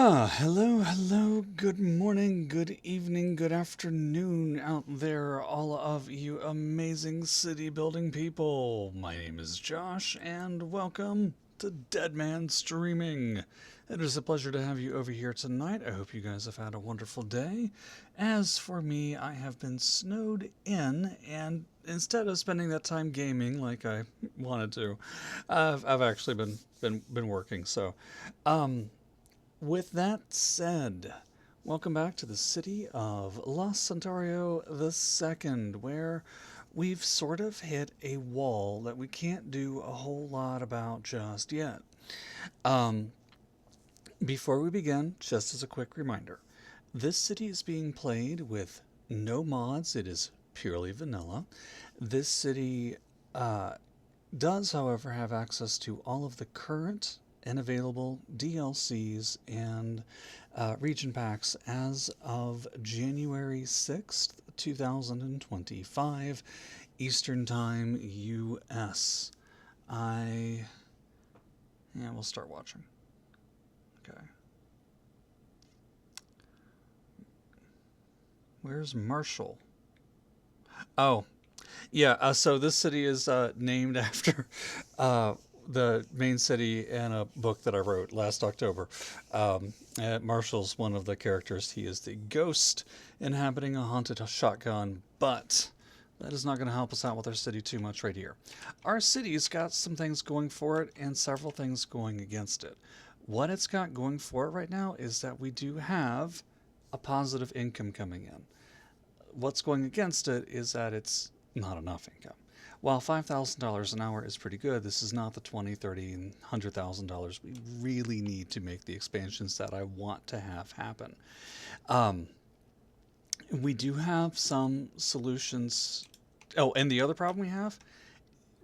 Hello, good morning, good evening, good afternoon out there, all of you amazing city building people. My name is Josh, and welcome to Dead Man Streaming. It is a pleasure to have you over here tonight. I hope you guys have had a wonderful day. As for me, I have been snowed in, and instead of spending that time gaming like I wanted to, I've actually been working. With that said, welcome back to the city of Los Santario II, where we've sort of hit a wall that we can't do a whole lot about just yet. Um, Before we begin, just as a quick reminder, this city is being played with no mods, it is purely vanilla. This city uh, does, however, have access to all of the current and available DLCs and region packs as of January 6th, 2025, Eastern Time, US. Yeah, we'll start watching. Okay. Where's Marshall? Oh, yeah, so this city is named after uh, the main city in a book that I wrote last October. Marshall's one of the characters. He is the ghost inhabiting a haunted shotgun, but that is not going to help us out with our city too much right here. Our city's got some things going for it and several things going against it. What it's got going for it right now is that we do have a positive income coming in. What's going against it is that it's not enough income. While $5,000 an hour is pretty good, this is not the 20, 30, and $100,000 we really need to make the expansions that I want to have happen. Um, we do have some solutions. Oh, and the other problem we have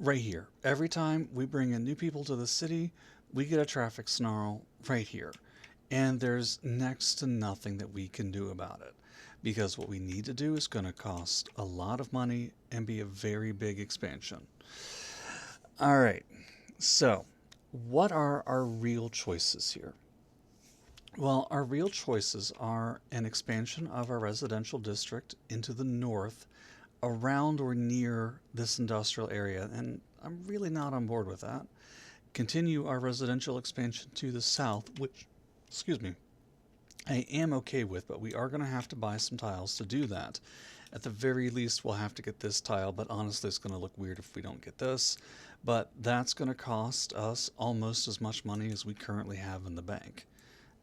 right here. Every time we bring in new people to the city, we get a traffic snarl right here. And there's next to nothing that we can do about it. Because what we need to do is going to cost a lot of money and be a very big expansion. All right, so what are our real choices here? Well, our real choices are an expansion of our residential district into the north around or near this industrial area, and I'm really not on board with that. Continue our residential expansion to the south, which, excuse me, I am okay with, but we are going to have to buy some tiles to do that. At the very least, we'll have to get this tile, but honestly, it's going to look weird if we don't get this. But that's going to cost us almost as much money as we currently have in the bank.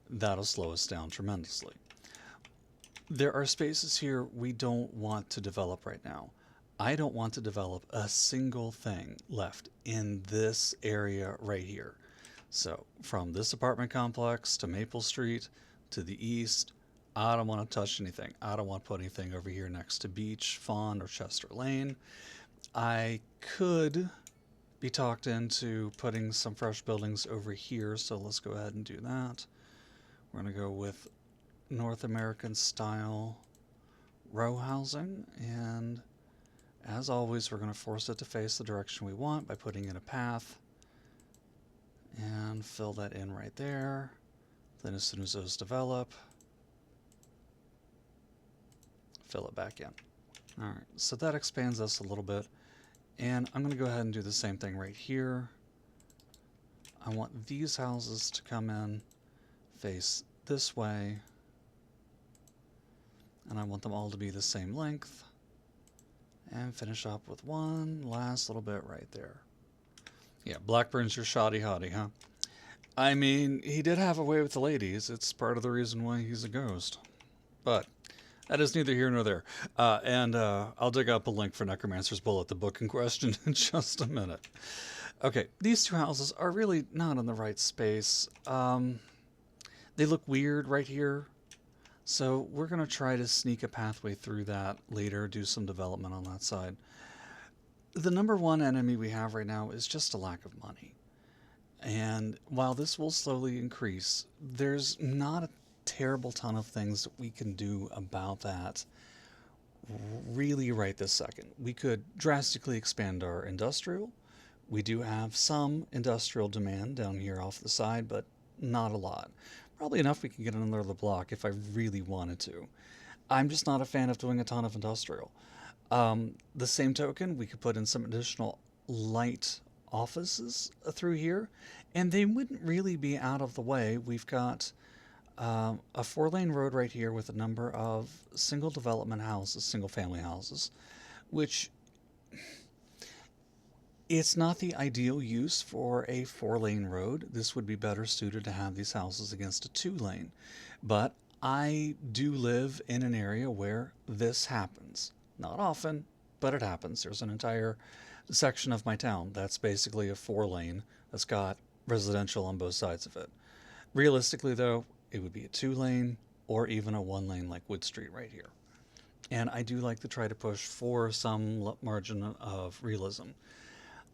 That'll slow us down tremendously. There are spaces here we don't want to develop right now. I don't want to develop a single thing left in this area right here. So from this apartment complex to Maple Street to the east, I don't want to touch anything. I don't want to put anything over here next to Beach, Fawn, or Chester Lane. I could be talked into putting some fresh buildings over here, so let's go ahead and do that. We're going to go with North American style row housing, and as always, we're going to force it to face the direction we want by putting in a path and fill that in right there. Then as soon as those develop, fill it back in. All right, so that expands us a little bit. And I'm going to go ahead and do the same thing right here. I want these houses to come in, face this way, and I want them all to be the same length. And finish up with one last little bit right there. Yeah, Blackburn's your shoddy hottie, huh? I mean, he did have a way with the ladies. It's part of the reason why he's a ghost. But that is neither here nor there. I'll dig up a link for Necromancer's Bullet, the book in question, in just a minute. Okay, these two houses are really not in the right space. They look weird right here. So we're going to try to sneak a pathway through that later, do some development on that side. The number one enemy we have right now is just a lack of money. And while this will slowly increase, there's not a terrible ton of things that we can do about that really right this second. We could drastically expand our industrial. We do have some industrial demand down here off the side, but not a lot. Probably enough we can get another block if I really wanted to. I'm just not a fan of doing a ton of industrial. The same token, we could put in some additional light offices through here, and they wouldn't really be out of the way. We've got a 4-lane road right here with a number of single development houses, single family houses, which it's not the ideal use for a 4-lane road. This would be better suited to have these houses against a 2-lane. But I do live in an area where this happens. Not often, but it happens. There's an entire section of my town that's basically a 4-lane that's got residential on both sides of it. Realistically, though, it would be a 2-lane or even a 1-lane like Wood Street right here. And I do like to try to push for some margin of realism.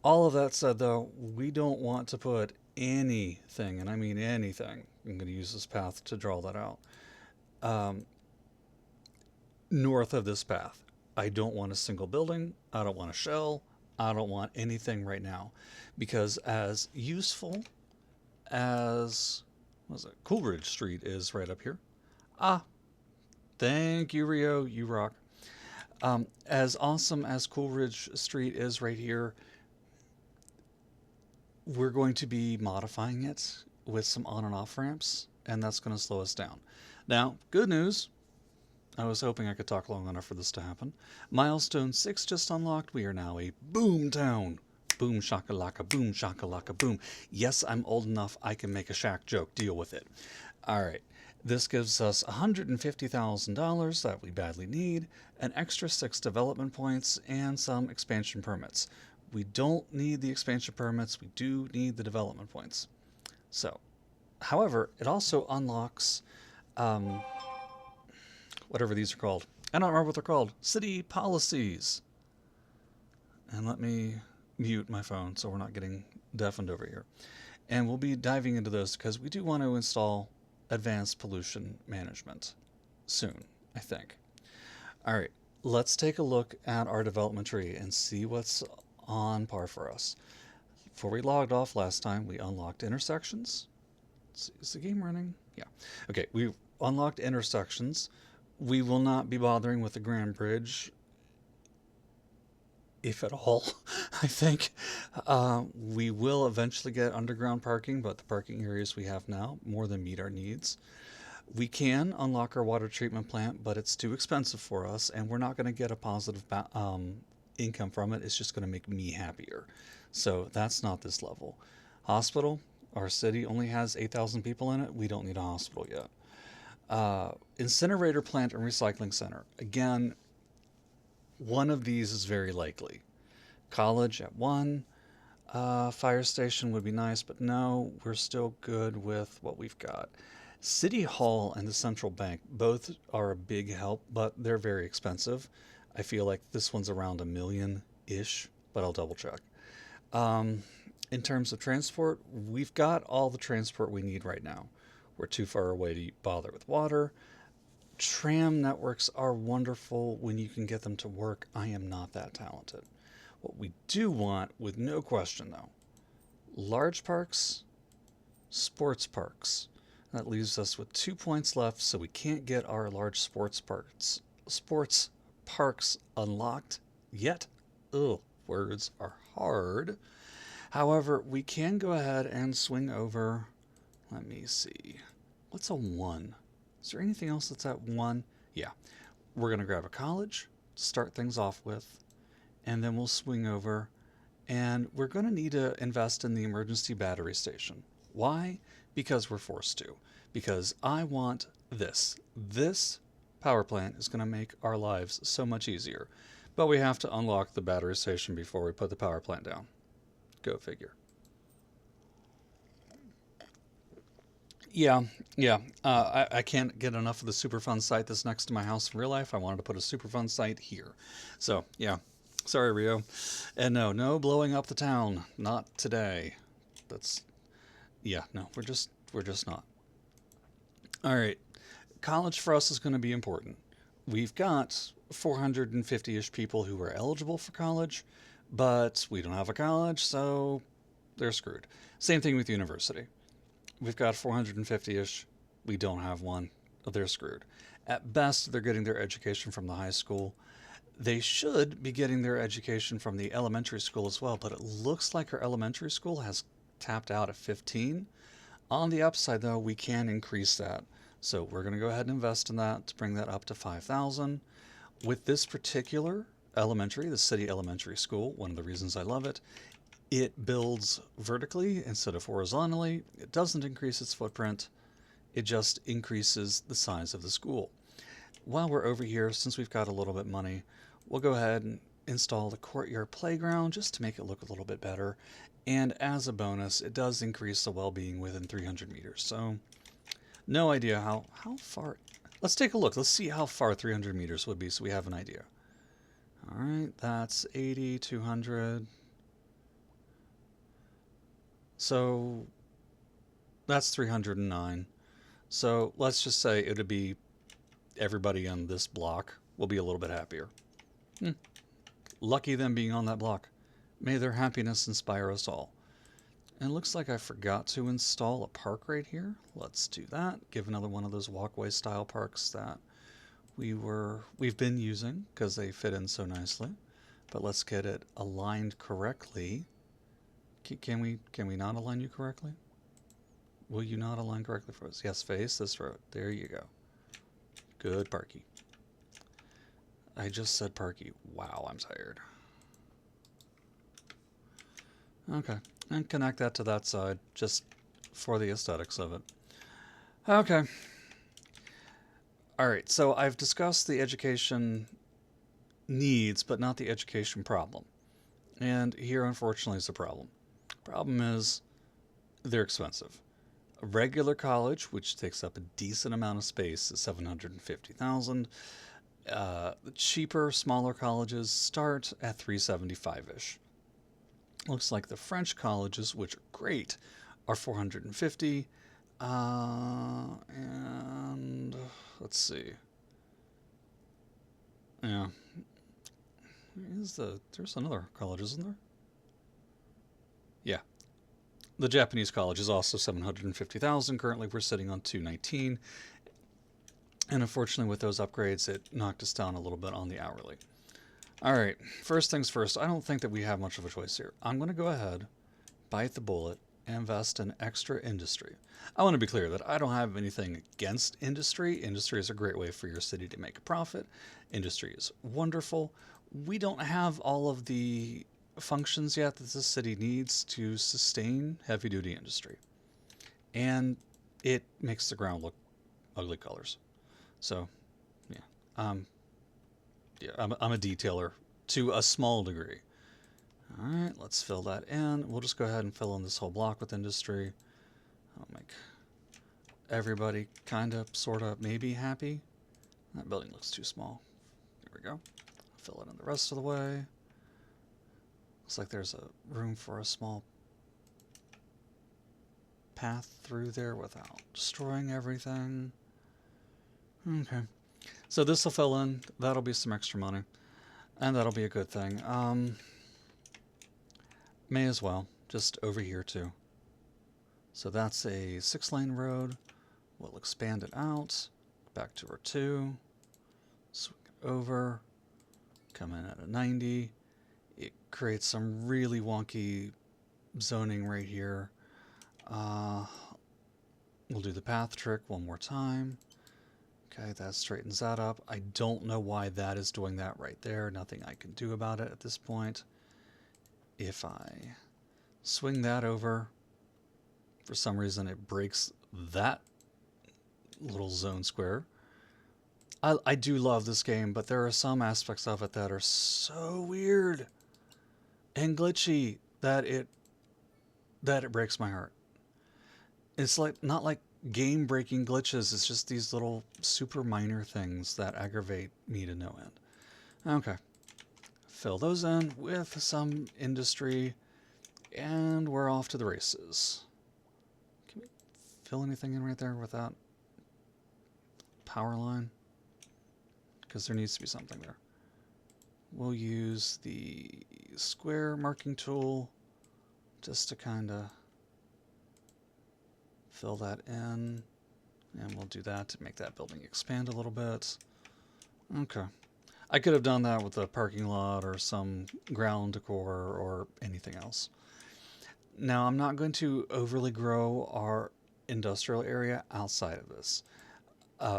All of that said, though, we don't want to put anything, and I mean anything, I'm going to use this path to draw that out, um, north of this path. I don't want a single building. I don't want a shell. I don't want anything right now. Because as useful as, what is it, Coolridge Street is right up here. Ah, thank you, Rio. You rock. As awesome as Coolridge Street is right here, we're going to be modifying it with some on and off ramps, and that's going to slow us down. Now, good news. I was hoping I could talk long enough for this to happen. Milestone 6 just unlocked. We are now a boom town. Boom shakalaka, boom shakalaka, boom. Yes, I'm old enough I can make a Shaq joke. Deal with it. All right. This gives us $150,000 that we badly need, an extra 6 development points, and some expansion permits. We don't need the expansion permits. We do need the development points. So, however, it also unlocks whatever these are called. I don't remember what they're called. City policies. And let me mute my phone so we're not getting deafened over here. And we'll be diving into those because we do want to install advanced pollution management soon, I think. All right, let's take a look at our development tree and see what's on par for us. Before we logged off last time, we unlocked intersections. Let's see, is the game running? Yeah. Okay, we unlocked intersections. We will not be bothering with the Grand Bridge, if at all, I think. We will eventually get underground parking, but the parking areas we have now more than meet our needs. We can unlock our water treatment plant, but it's too expensive for us, and we're not going to get a positive income from it. It's just going to make me happier. So that's not this level. Hospital, our city only has 8,000 people in it. We don't need a hospital yet. Incinerator plant and recycling center. Again, one of these is very likely. College at 1. Fire station would be nice, but no, we're still good with what we've got. City Hall and the Central Bank both are a big help, but they're very expensive. I feel like this one's around $1 million-ish, but I'll double check. In terms of transport, we've got all the transport we need right now. We're too far away to bother with water. Tram networks are wonderful when you can get them to work. I am not that talented. What we do want, with no question though, large parks, sports parks. That leaves us with 2 points left, so we can't get our large sports parks unlocked yet. Ugh, words are hard. However, we can go ahead and swing over. Let me see. What's a 1? Is there anything else that's at 1? Yeah. We're going to grab a college to start things off with, and then we'll swing over, and we're going to need to invest in the emergency battery station. Why? Because we're forced to. Because I want this. This power plant is going to make our lives so much easier. But we have to unlock the battery station before we put the power plant down. Go figure. Yeah. I can't get enough of the Superfund site that's next to my house in real life. I wanted to put a Superfund site here. So, yeah. Sorry, Rio. And no blowing up the town. Not today. Yeah, no, we're just not. All right. College for us is going to be important. We've got 450-ish people who are eligible for college, but we don't have a college, so they're screwed. Same thing with university. We've got 450-ish We don't have one. They're screwed. At best, they're getting their education from the high school. They should be getting their education from the elementary school as well, but it looks like our elementary school has tapped out at 15. On the upside, though, we can increase that. So we're going to go ahead and invest in that to bring that up to 5,000. With this particular elementary, the city elementary school, one of the reasons I love it, it builds vertically instead of horizontally. It doesn't increase its footprint. It just increases the size of the school. While we're over here, since we've got a little bit of money, we'll go ahead and install the courtyard playground just to make it look a little bit better. And as a bonus, it does increase the well-being within 300 meters. So no idea how far. Let's take a look. Let's see how far 300 meters would be so we have an idea. All right, that's 80, 200. So that's 309. So let's just say it would be everybody on this block will be a little bit happier. Lucky them being on that block. May their happiness inspire us all. And it looks like I forgot to install a park right here. Let's do that. Give another one of those walkway style parks that we've been using because they fit in so nicely. But let's get it aligned correctly. Can we not align you correctly? Will you not align correctly for us? Yes, face this road. There you go. Good, Parky. I just said Parky. Wow, I'm tired. Okay, and connect that to that side, just for the aesthetics of it. Okay. Alright, so I've discussed the education needs, but not the education problem. And here, unfortunately, is the problem. Problem is, they're expensive. A regular college, which takes up a decent amount of space, is $750,000. The cheaper, smaller colleges start at $375-ish. Looks like the French colleges, which are great, are $450. And let's see. Yeah. There's another college, isn't there? Yeah. The Japanese college is also $750,000. Currently, we're sitting on $219. And unfortunately, with those upgrades, it knocked us down a little bit on the hourly. All right, first things first, I don't think that we have much of a choice here. I'm going to go ahead, bite the bullet, and invest in extra industry. I want to be clear that I don't have anything against industry. Industry is a great way for your city to make a profit. Industry is wonderful. We don't have all of the functions yet that this city needs to sustain heavy-duty industry. And it makes the ground look ugly colors. So, yeah. I'm a detailer to a small degree. All right, let's fill that in. We'll just go ahead and fill in this whole block with industry. I'll make everybody kind of, sort of, maybe happy. That building looks too small. There we go. Fill it in the rest of the way. Looks like there's a room for a small path through there without destroying everything. Okay. So this will fill in. That'll be some extra money. And that'll be a good thing. May as well. Just over here too. So that's a 6-lane road. We'll expand it out. Back to our 2. Swing it over. Come in at a 90. It creates some really wonky zoning right here. We'll do the path trick one more time. Okay, that straightens that up. I don't know why that is doing that right there. Nothing I can do about it at this point. If I swing that over, for some reason it breaks that little zone square. I do love this game, but there are some aspects of it that are so weird and glitchy that it breaks my heart. It's like not like game-breaking glitches. It's just these little super minor things that aggravate me to no end. Okay. Fill those in with some industry, and we're off to the races. Can we fill anything in right there without power line? Because there needs to be something there. We'll use the square marking tool just to kind of fill that in, and we'll do that to make that building expand a little bit. Okay. I could have done that with a parking lot or some ground decor or anything else. Now, I'm not going to overly grow our industrial area outside of this.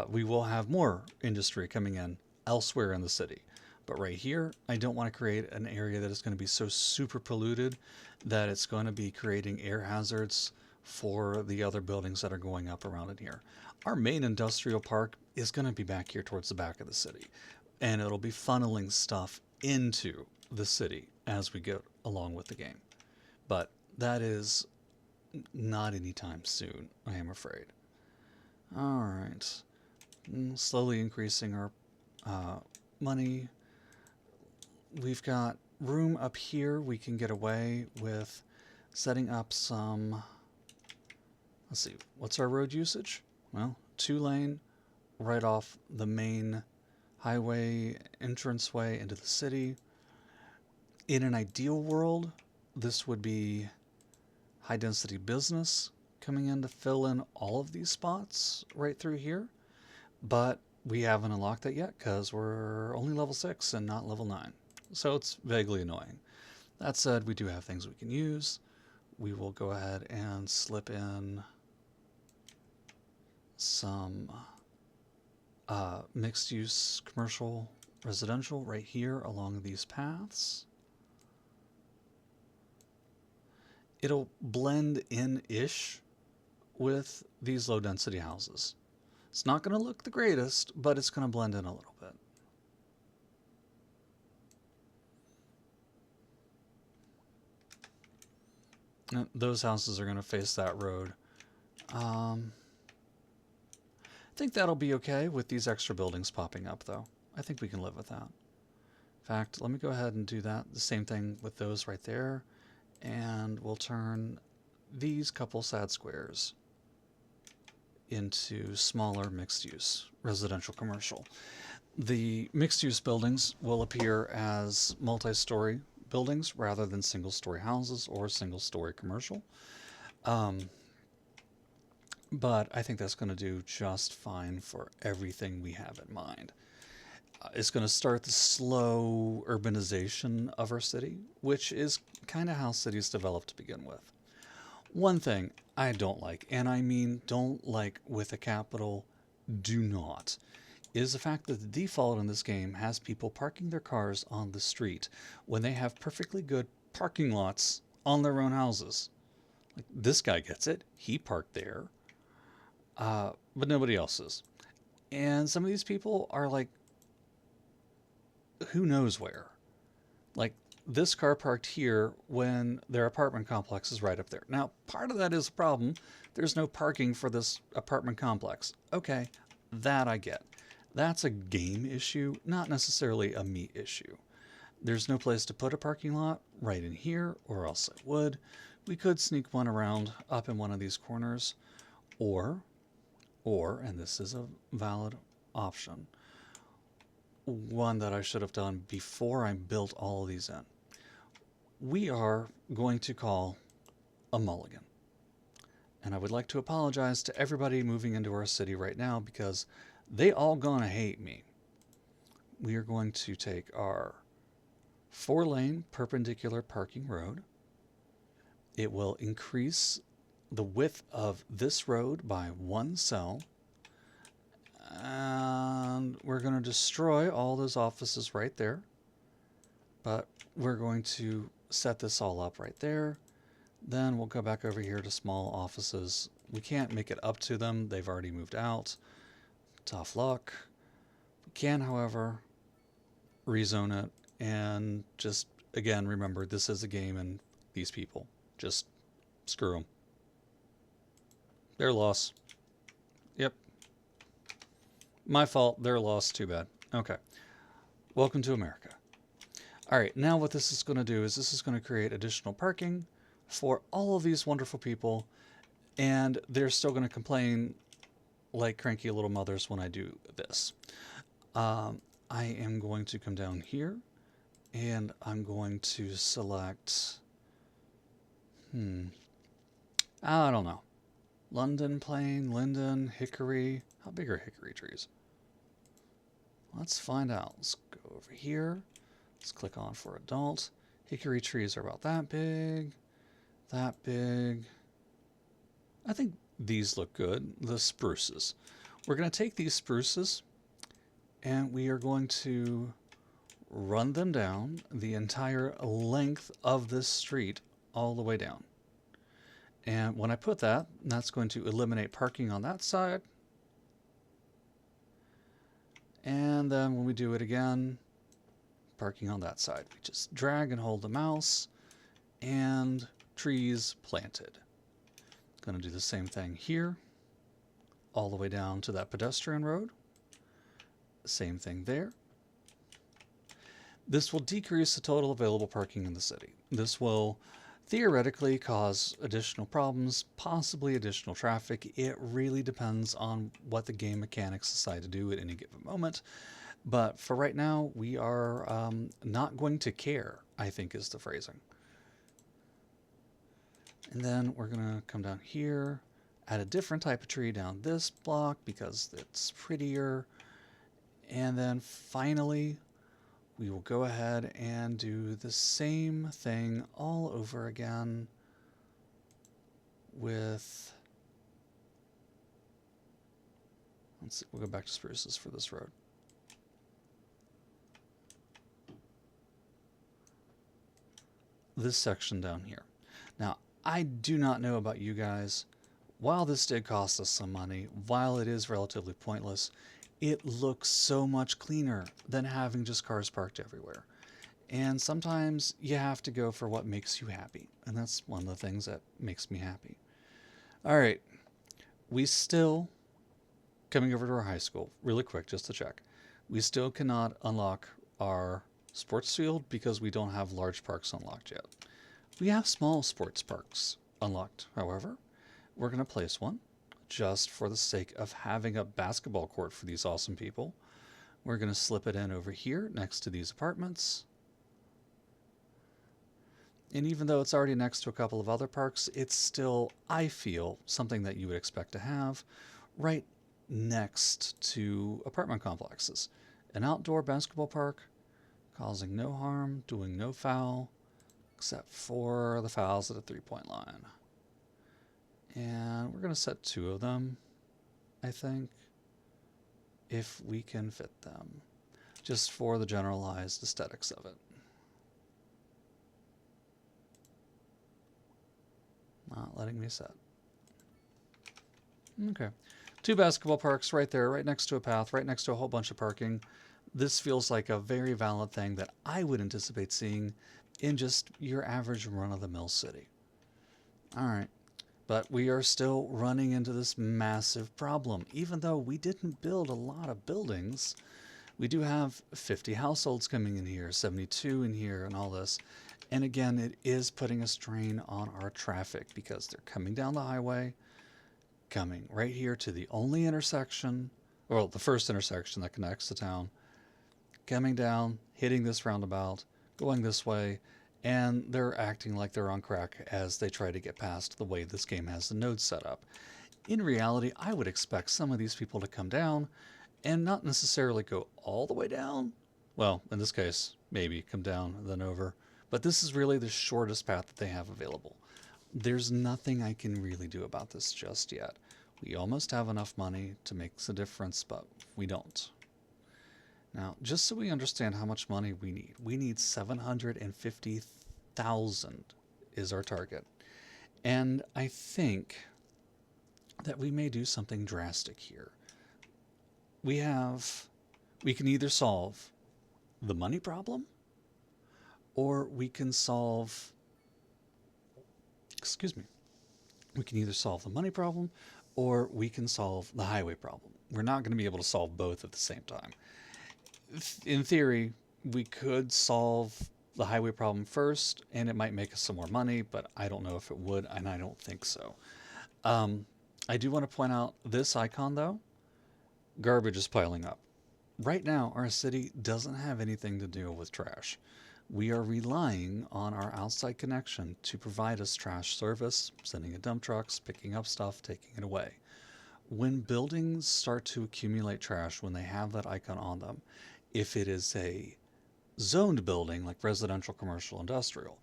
We will have more industry coming in elsewhere in the city. But right here, I don't want to create an area that is going to be so super polluted that it's going to be creating air hazards for the other buildings that are going up around in here. Our main industrial park is going to be back here towards the back of the city, and it'll be funneling stuff into the city as we go along with the game. But that is not anytime soon, I am afraid. All right. Slowly increasing our money. We've got room up here. We can get away with setting up some... Let's see. What's our road usage? Well, 2-lane right off the main highway entranceway into the city. In an ideal world, this would be high-density business coming in to fill in all of these spots right through here. But we haven't unlocked that yet because we're only level 6 and not level 9. So it's vaguely annoying. That said, we do have things we can use. We will go ahead and slip in some mixed-use commercial residential right here along these paths. It'll blend in-ish with these low-density houses. It's not going to look the greatest, but it's going to blend in a little bit. Those houses are going to face that road. I think that'll be okay with these extra buildings popping up, though. I think we can live with that. In fact, let me go ahead and do that. The same thing with those right there. And we'll turn these couple sad squares into smaller mixed-use residential commercial. The mixed-use buildings will appear as multi-story buildings rather than single-story houses or single-story commercial. But I think that's going to do just fine for everything we have in mind. It's going to start the slow urbanization of our city, which is kind of how cities develop to begin with. One thing I don't like, and I mean don't like with a capital do not, is the fact that the default in this game has people parking their cars on the street when they have perfectly good parking lots on their own houses. Like, this guy gets it. He parked there. But nobody else is. And some of these people are like, who knows where? Like, this car parked here when their apartment complex is right up there. Now, part of that is a problem. There's no parking for this apartment complex. Okay, that I get. That's a game issue, not necessarily a me issue. There's no place to put a parking lot right in here, or else I would. We could sneak one around up in one of these corners, or, and this is a valid option, one that I should have done before I built all of these in. We are going to call a mulligan. And I would like to apologize to everybody moving into our city right now because they all gonna hate me. We are going to take our 4-lane perpendicular parking road. It will increase the width of this road by 1 cell. And we're going to destroy all those offices right there. But we're going to set this all up right there. Then we'll go back over here to small offices. We can't make it up to them. They've already moved out. Tough luck. We can, however, rezone it. And just, again, remember, this is a game and these people. Just screw them. Their loss. Yep. My fault. Their loss. Too bad. Okay. Welcome to America. All right. Now what this is going to do is this is going to create additional parking for all of these wonderful people. And they're still going to complain like cranky little mothers when I do this. I am going to come down here and I'm going to select... I don't know. London plane, linden, hickory. How big are hickory trees? Let's find out. Let's go over here. Let's click on for adult. Hickory trees are about that big, that big. I think these look good. The spruces. We're going to take these spruces and we are going to run them down the entire length of this street all the way down. And when I put that, that's going to eliminate parking on that side. And then when we do it again, parking on that side. We just drag and hold the mouse and trees planted. Going to do the same thing here, all the way down to that pedestrian road. Same thing there. This will decrease the total available parking in the city. This will theoretically cause additional problems, possibly additional traffic. It really depends on what the game mechanics decide to do at any given moment. But for right now, we are not going to care, I think is the phrasing. And then we're going to come down here, add a different type of tree down this block because it's prettier. And then finally, we will go ahead and do the same thing all over again with, let's see, we'll go back to spruces for this road. This section down here. Now, I do not know about you guys. While this did cost us some money, while it is relatively pointless, it looks so much cleaner than having just cars parked everywhere. And sometimes you have to go for what makes you happy. And that's one of the things that makes me happy. All right. We still, coming over to our high school, really quick, just to check. We still cannot unlock our sports field because we don't have large parks unlocked yet. We have small sports parks unlocked, however. We're going to place one just for the sake of having a basketball court for these awesome people. We're going to slip it in over here next to these apartments. And even though it's already next to a couple of other parks, it's still, I feel, something that you would expect to have right next to apartment complexes. An outdoor basketball park, causing no harm, doing no foul, except for the fouls at a three-point line. And we're going to set 2 of them, I think, if we can fit them, just for the generalized aesthetics of it. Not letting me set. Okay. 2 basketball parks right there, right next to a path, right next to a whole bunch of parking. This feels like a very valid thing that I would anticipate seeing in just your average run-of-the-mill city. All right. But we are still running into this massive problem. Even though we didn't build a lot of buildings, we do have 50 households coming in here, 72 in here, and all this. And again, it is putting a strain on our traffic because they're coming down the highway, coming right here to the only intersection, well, the first intersection that connects the town, coming down, hitting this roundabout, going this way, and they're acting like they're on crack as they try to get past the way this game has the nodes set up. In reality, I would expect some of these people to come down and not necessarily go all the way down. Well, in this case, maybe come down and then over. But this is really the shortest path that they have available. There's nothing I can really do about this just yet. We almost have enough money to make the difference, but we don't. Now, just so we understand how much money we need 750,000 is our target. And I think that we may do something drastic here. We can either solve the money problem, or we can solve, we can either solve the money problem, or we can solve the highway problem. We're not going to be able to solve both at the same time. In theory, we could solve the highway problem first, and it might make us some more money, but I don't know if it would, and I don't think so. I do want to point out this icon, though. Garbage is piling up. Right now, our city doesn't have anything to deal with trash. We are relying on our outside connection to provide us trash service, sending in dump trucks, picking up stuff, taking it away. When buildings start to accumulate trash, when they have that icon on them, if it is a zoned building like residential, commercial, industrial,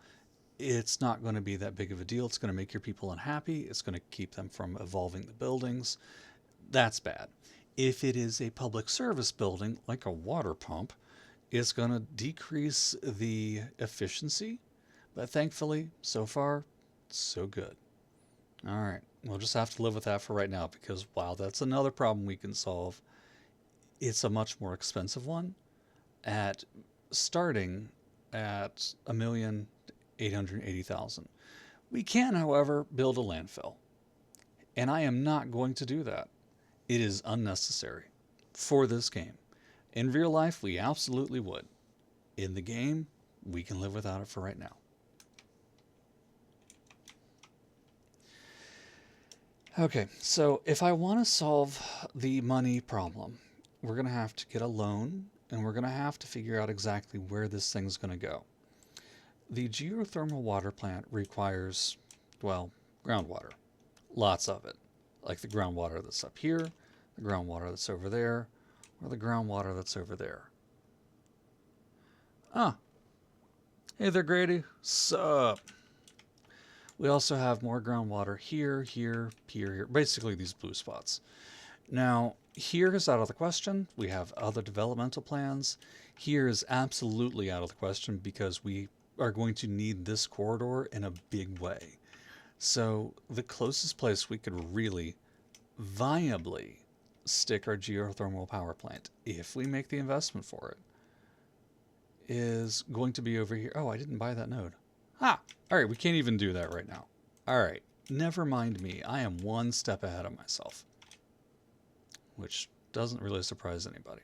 it's not going to be that big of a deal. It's going to make your people unhappy. It's going to keep them from evolving the buildings. That's bad. If it is a public service building like a water pump, it's going to decrease the efficiency. But thankfully, so far, so good. All right. We'll just have to live with that for right now because, wow, that's another problem we can solve. It's a much more expensive one at starting at 1,880,000. We can, however, build a landfill. And I am not going to do that. It is unnecessary for this game. In real life, we absolutely would. In the game, we can live without it for right now. Okay, so if I want to solve the money problem, we're going to have to get a loan and we're going to have to figure out exactly where this thing's going to go. The geothermal water plant requires, well, groundwater. Lots of it. Like the groundwater that's up here, the groundwater that's over there, or the groundwater that's over there. Ah. Hey there, Grady. Sup? We also have more groundwater here, here, here, here. Basically these blue spots. Now, here is out of the question. We have other developmental plans. Here is absolutely out of the question because we are going to need this corridor in a big way. So the closest place we could really viably stick our geothermal power plant, if we make the investment for it, is going to be over here. Oh, I didn't buy that node. Ha! All right, we can't even do that right now. All right, never mind me. I am one step ahead of myself, which doesn't really surprise anybody.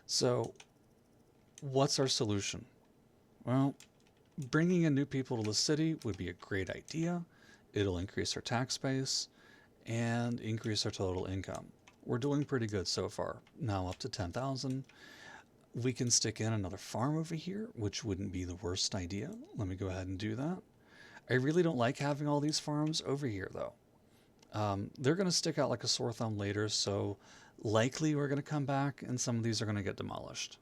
So what's our solution? Well, bringing in new people to the city would be a great idea. It'll increase our tax base and increase our total income. We're doing pretty good so far. Now up to 10,000. We can stick in another farm over here, which wouldn't be the worst idea. Let me go ahead and do that. I really don't like having all these farms over here, though. They're going to stick out like a sore thumb later, so likely we're going to come back and some of these are going to get demolished.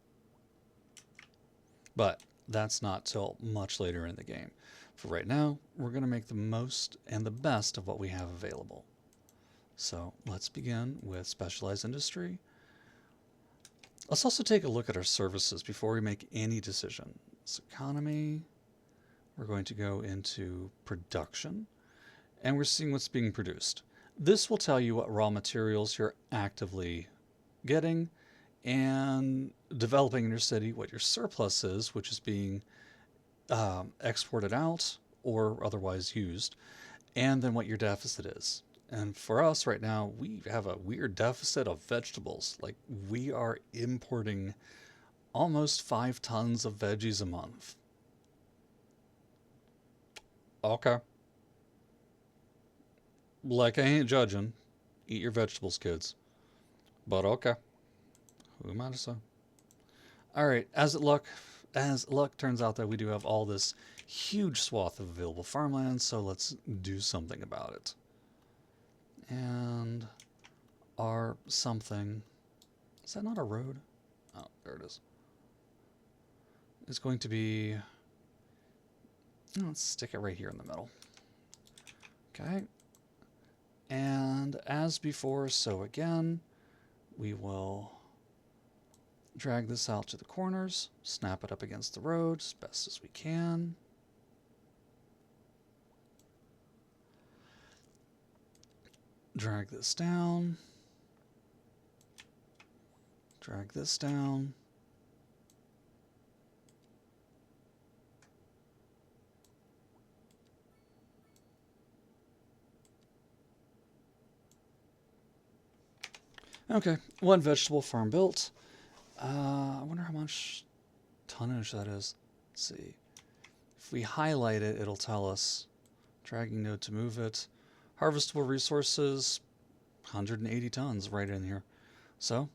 But that's not till much later in the game. For right now, we're going to make the most and the best of what we have available. So let's begin with specialized industry. Let's also take a look at our services before we make any decision. This economy, we're going to go into production, and we're seeing what's being produced. This will tell you what raw materials you're actively getting and developing in your city, what your surplus is, which is being exported out or otherwise used, and then what your deficit is. And for us right now, we have a weird deficit of vegetables. Like, we are importing almost 5 tons of veggies a month. Okay. Like, I ain't judging. Eat your vegetables, kids. But okay. Who am I to say? Alright, as luck turns out that we do have all this huge swath of available farmland, so let's do something about it. And our something, is that not a road? Oh, there it is. It's going to be, let's stick it right here in the middle. Okay. And as before, so again, we will drag this out to the corners, snap it up against the road as best as we can. Drag this down. Drag this down. Okay, one vegetable farm built. I wonder how much tonnage that is. Let's see. If we highlight it, it'll tell us. Dragging node to move it. Harvestable resources, 180 tons right in here. So,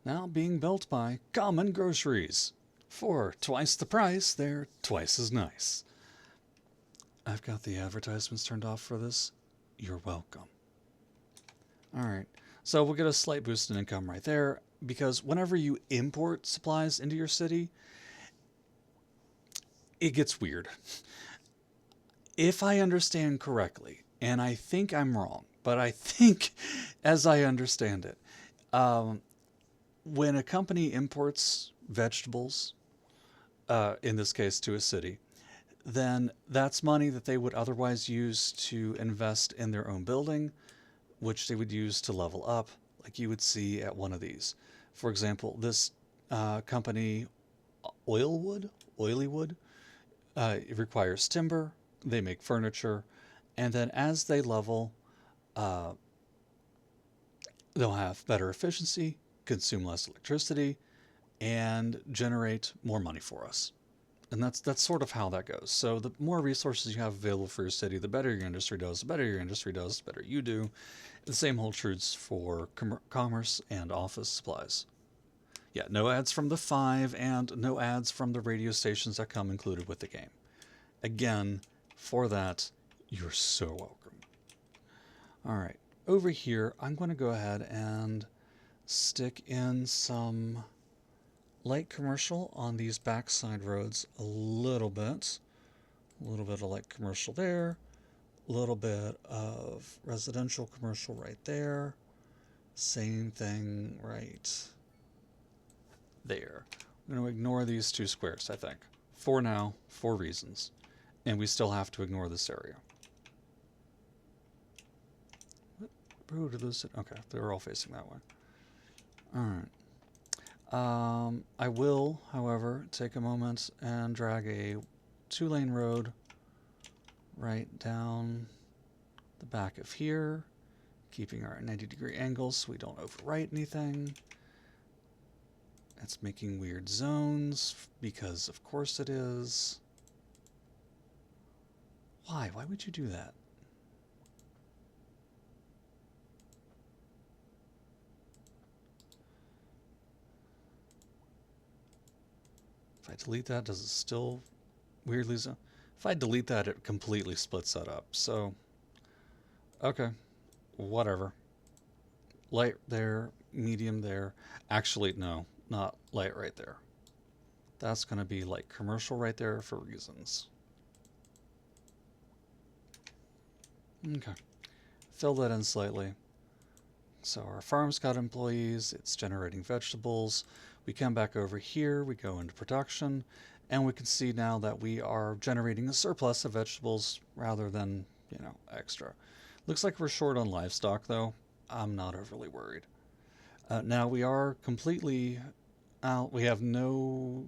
now being built by Common Groceries. For twice the price, they're twice as nice. I've got the advertisements turned off for this. You're welcome. All right. So we'll get a slight boost in income right there because whenever you import supplies into your city, it gets weird. If I understand correctly, and I think I'm wrong, but I think as I understand it, um, when a company imports vegetables, in this case to a city, then that's money that they would otherwise use to invest in their own building, which they would use to level up, like you would see at one of these. For example, this company, Oilywood, it requires timber, they make furniture, and then as they level, uh, they'll have better efficiency, consume less electricity, and generate more money for us. And that's sort of how that goes. So the more resources you have available for your city, the better your industry does. The better your industry does, the better you do. The same holds true for commerce and office supplies. Yeah, no ads from the 5 and no ads from the radio stations that come included with the game. Again, for that, you're so welcome. All right, over here, I'm going to go ahead and stick in some light commercial on these backside roads a little bit. A little bit of light commercial there. A little bit of residential commercial right there. Same thing right there. I'm going to ignore these two squares, I think. For now, for reasons. And we still have to ignore this area. What road are those? Okay, they're all facing that way. Alright. I will, however, take a moment and drag a 2-lane road right down the back of here, keeping our 90-degree angles so we don't overwrite anything. It's making weird zones because of course it is. Why? Why would you do that? If I delete that, does it still weirdly zone? If I delete that, it completely splits that up. So, okay, whatever. Light there, medium there. Actually, no, not light right there. That's going to be like commercial right there for reasons. Okay, fill that in slightly. So our farm's got employees, it's generating vegetables. We come back over here, we go into production, and we can see now that we are generating a surplus of vegetables rather than, extra. Looks like we're short on livestock though. I'm not overly worried. Now we are completely out. We have no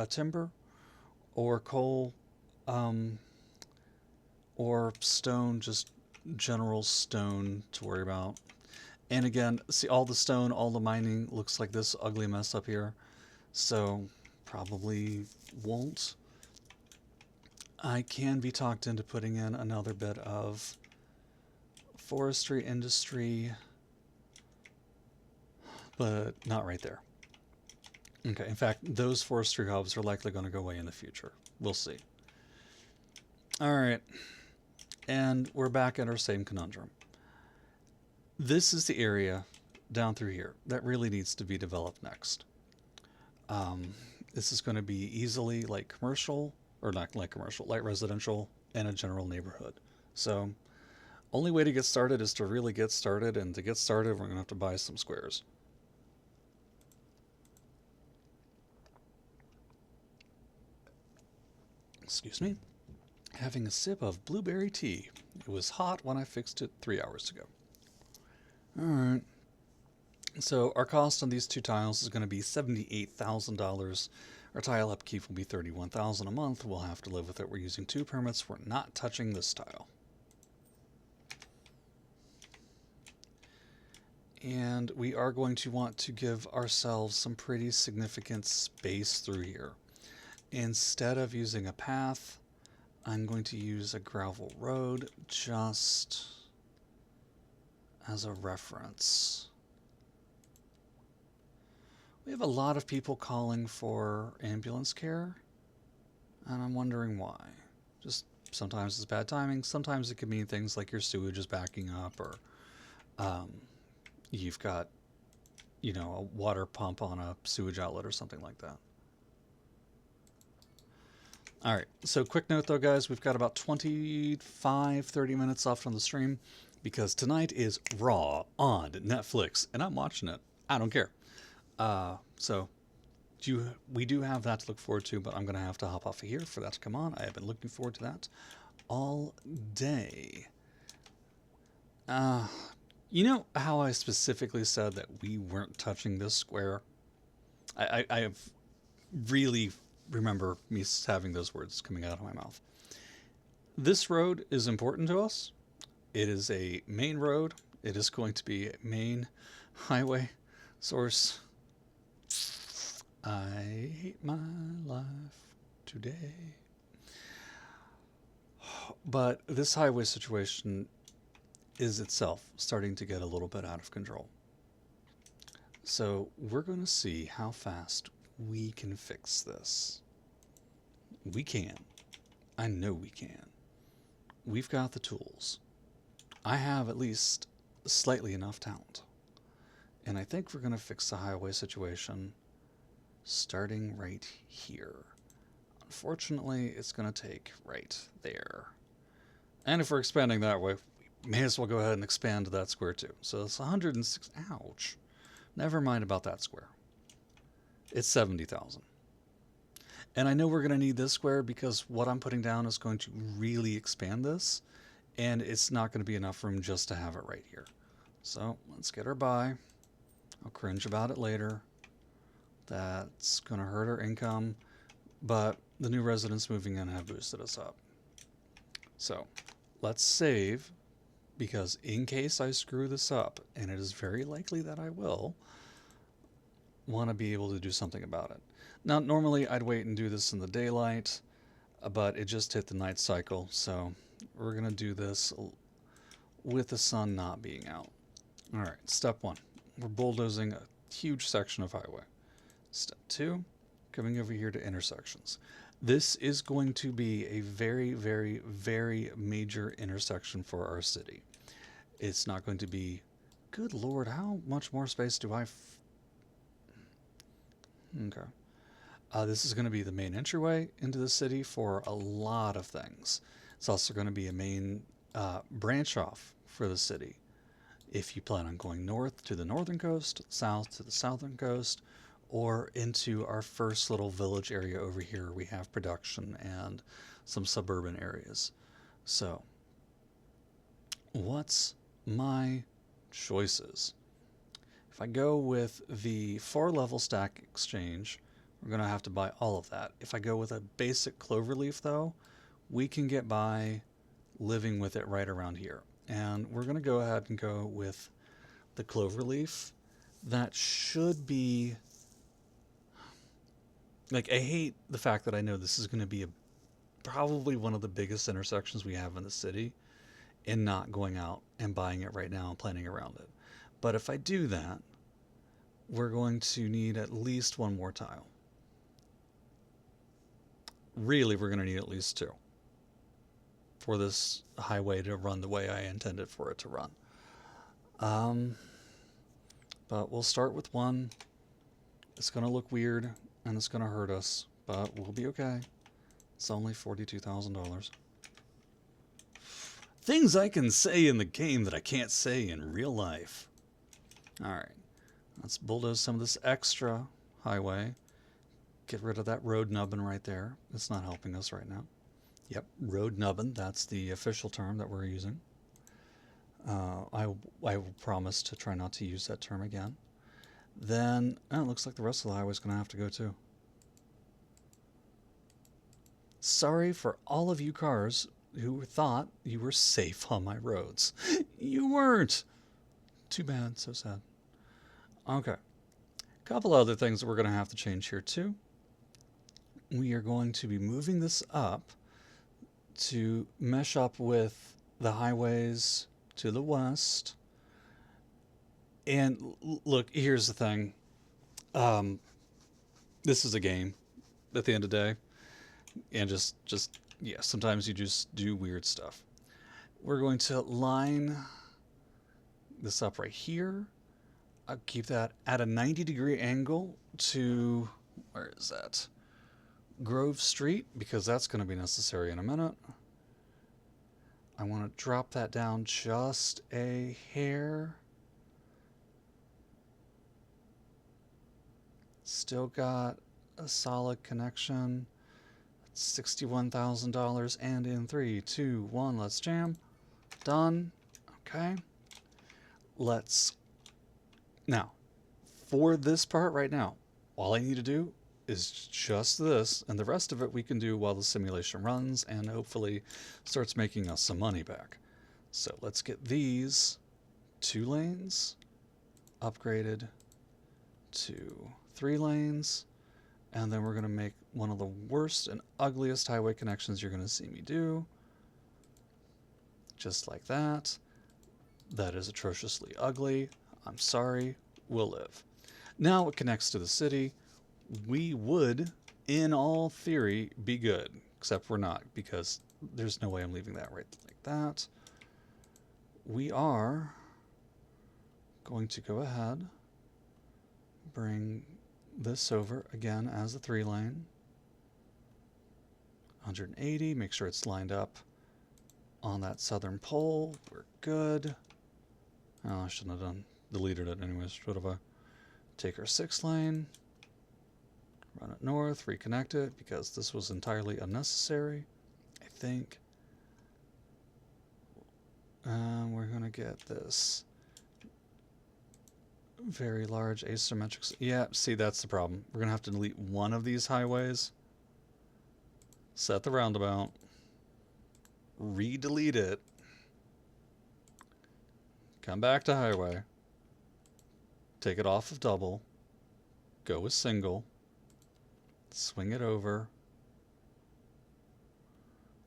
timber or coal or stone, just general stone to worry about. And again, see all the stone, all the mining looks like this ugly mess up here. So probably won't. I can be talked into putting in another bit of forestry industry, but not right there. Okay, in fact, those forestry hubs are likely going to go away in the future. We'll see. All right, and we're back at our same conundrum. This is the area down through here that really needs to be developed next. This is going to be easily light commercial, or not light commercial, light residential, and a general neighborhood. So, only way to get started is to really get started, and to get started, we're going to have to buy some squares. Excuse me. Having a sip of blueberry tea. It was hot when I fixed it 3 hours ago. Alright. So our cost on these two tiles is going to be $78,000. Our tile upkeep will be $31,000 a month. We'll have to live with it. We're using 2 permits. We're not touching this tile. And we are going to want to give ourselves some pretty significant space through here. Instead of using a path, I'm going to use a gravel road just as a reference. We have a lot of people calling for ambulance care, and I'm wondering why. Just sometimes it's bad timing. Sometimes it could mean things like your sewage is backing up, or um, you've got, a water pump on a sewage outlet or something like that. All right. So, quick note though, guys, we've got about 25, 30 minutes left on the stream because tonight is Raw on Netflix, and I'm watching it. I don't care. So, we do have that to look forward to, but I'm going to have to hop off of here for that to come on. I have been looking forward to that all day. Uh, you know how I specifically said that we weren't touching this square? I have really remember me having those words coming out of my mouth. This road is important to us. It is a main road. It is going to be a main highway source. I hate my life today. But this highway situation is itself starting to get a little bit out of control. So we're going to see how fast we can fix this. We can. I know we can. We've got the tools. I have at least slightly enough talent. And I think we're going to fix the highway situation starting right here. Unfortunately, it's going to take right there. And if we're expanding that way, we may as well go ahead and expand that square too. So it's 106. Ouch. Never mind about that square. It's 70,000. And I know we're going to need this square because what I'm putting down is going to really expand this. And it's not going to be enough room just to have it right here. So let's get her by. I'll cringe about it later. That's going to hurt our income. But the new residents moving in have boosted us up. So let's save, because in case I screw this up, and it is very likely that I will, want to be able to do something about it. Now, normally I'd wait and do this in the daylight, but it just hit the night cycle, so we're going to do this with the sun not being out. All right, step one, we're bulldozing a huge section of highway. Step two, coming over here to intersections. This is going to be a very, very, very major intersection for our city. It's not going to be, good Lord, how much more space do I... Okay. This is going to be the main entryway into the city for a lot of things. It's also going to be a main branch off for the city. If you plan on going north to the northern coast, south to the southern coast, or into our first little village area over here, we have production and some suburban areas. So, what's my choices? If I go with the 4-level stack exchange, we're going to have to buy all of that. If I go with a basic cloverleaf, though, we can get by living with it right around here. And we're going to go ahead and go with the cloverleaf. That should be... Like, I hate the fact that I know this is going to be probably one of the biggest intersections we have in the city, and not going out and buying it right now and planning around it. But if I do that, we're going to need at least one more tile. Really, we're going to need at least two for this highway to run the way I intended for it to run. But we'll start with one. It's going to look weird and it's going to hurt us, but we'll be okay. It's only $42,000. Things I can say in the game that I can't say in real life. Alright, let's bulldoze some of this extra highway. Get rid of that road nubbin right there. It's not helping us right now. Yep, road nubbin, that's the official term that we're using. I will promise to try not to use that term again. Then, it looks like the rest of the highway is going to have to go too. Sorry for all of you cars who thought you were safe on my roads. You weren't. Too bad, so sad. Okay. A couple other things that we're going to have to change here too. We are going to be moving this up to mesh up with the highways to the west. And look, here's the thing. Um, this is a game at the end of the day, and yeah, sometimes you just do weird stuff. We're going to line this up right here. I'll keep that at a 90-degree angle to, where is that? Grove Street, because that's going to be necessary in a minute. I want to drop that down just a hair. Still got a solid connection. $61,000, and in 3, 2, 1, let's jam. Done. Okay. Let's, now, for this part right now, all I need to do is just this, and the rest of it we can do while the simulation runs and hopefully starts making us some money back. So let's get these 2 lanes upgraded to 3 lanes, and then we're going to make one of the worst and ugliest highway connections you're going to see me do. Just like that. That is atrociously ugly. I'm sorry. We'll live. Now it connects to the city. We would, in all theory, be good. Except we're not, because there's no way I'm leaving that right like that. We are going to go ahead, bring this over again as a 3-lane. 180, make sure it's lined up on that southern pole. We're good. Oh, I shouldn't have deleted it anyways, should have I? Take our 6-lane, run it north, reconnect it, because this was entirely unnecessary, I think. We're going to get this very large asymmetric. Yeah, see, that's the problem. We're going to have to delete one of these highways, set the roundabout, re-delete it, come back to highway, take it off of double, go with single, swing it over,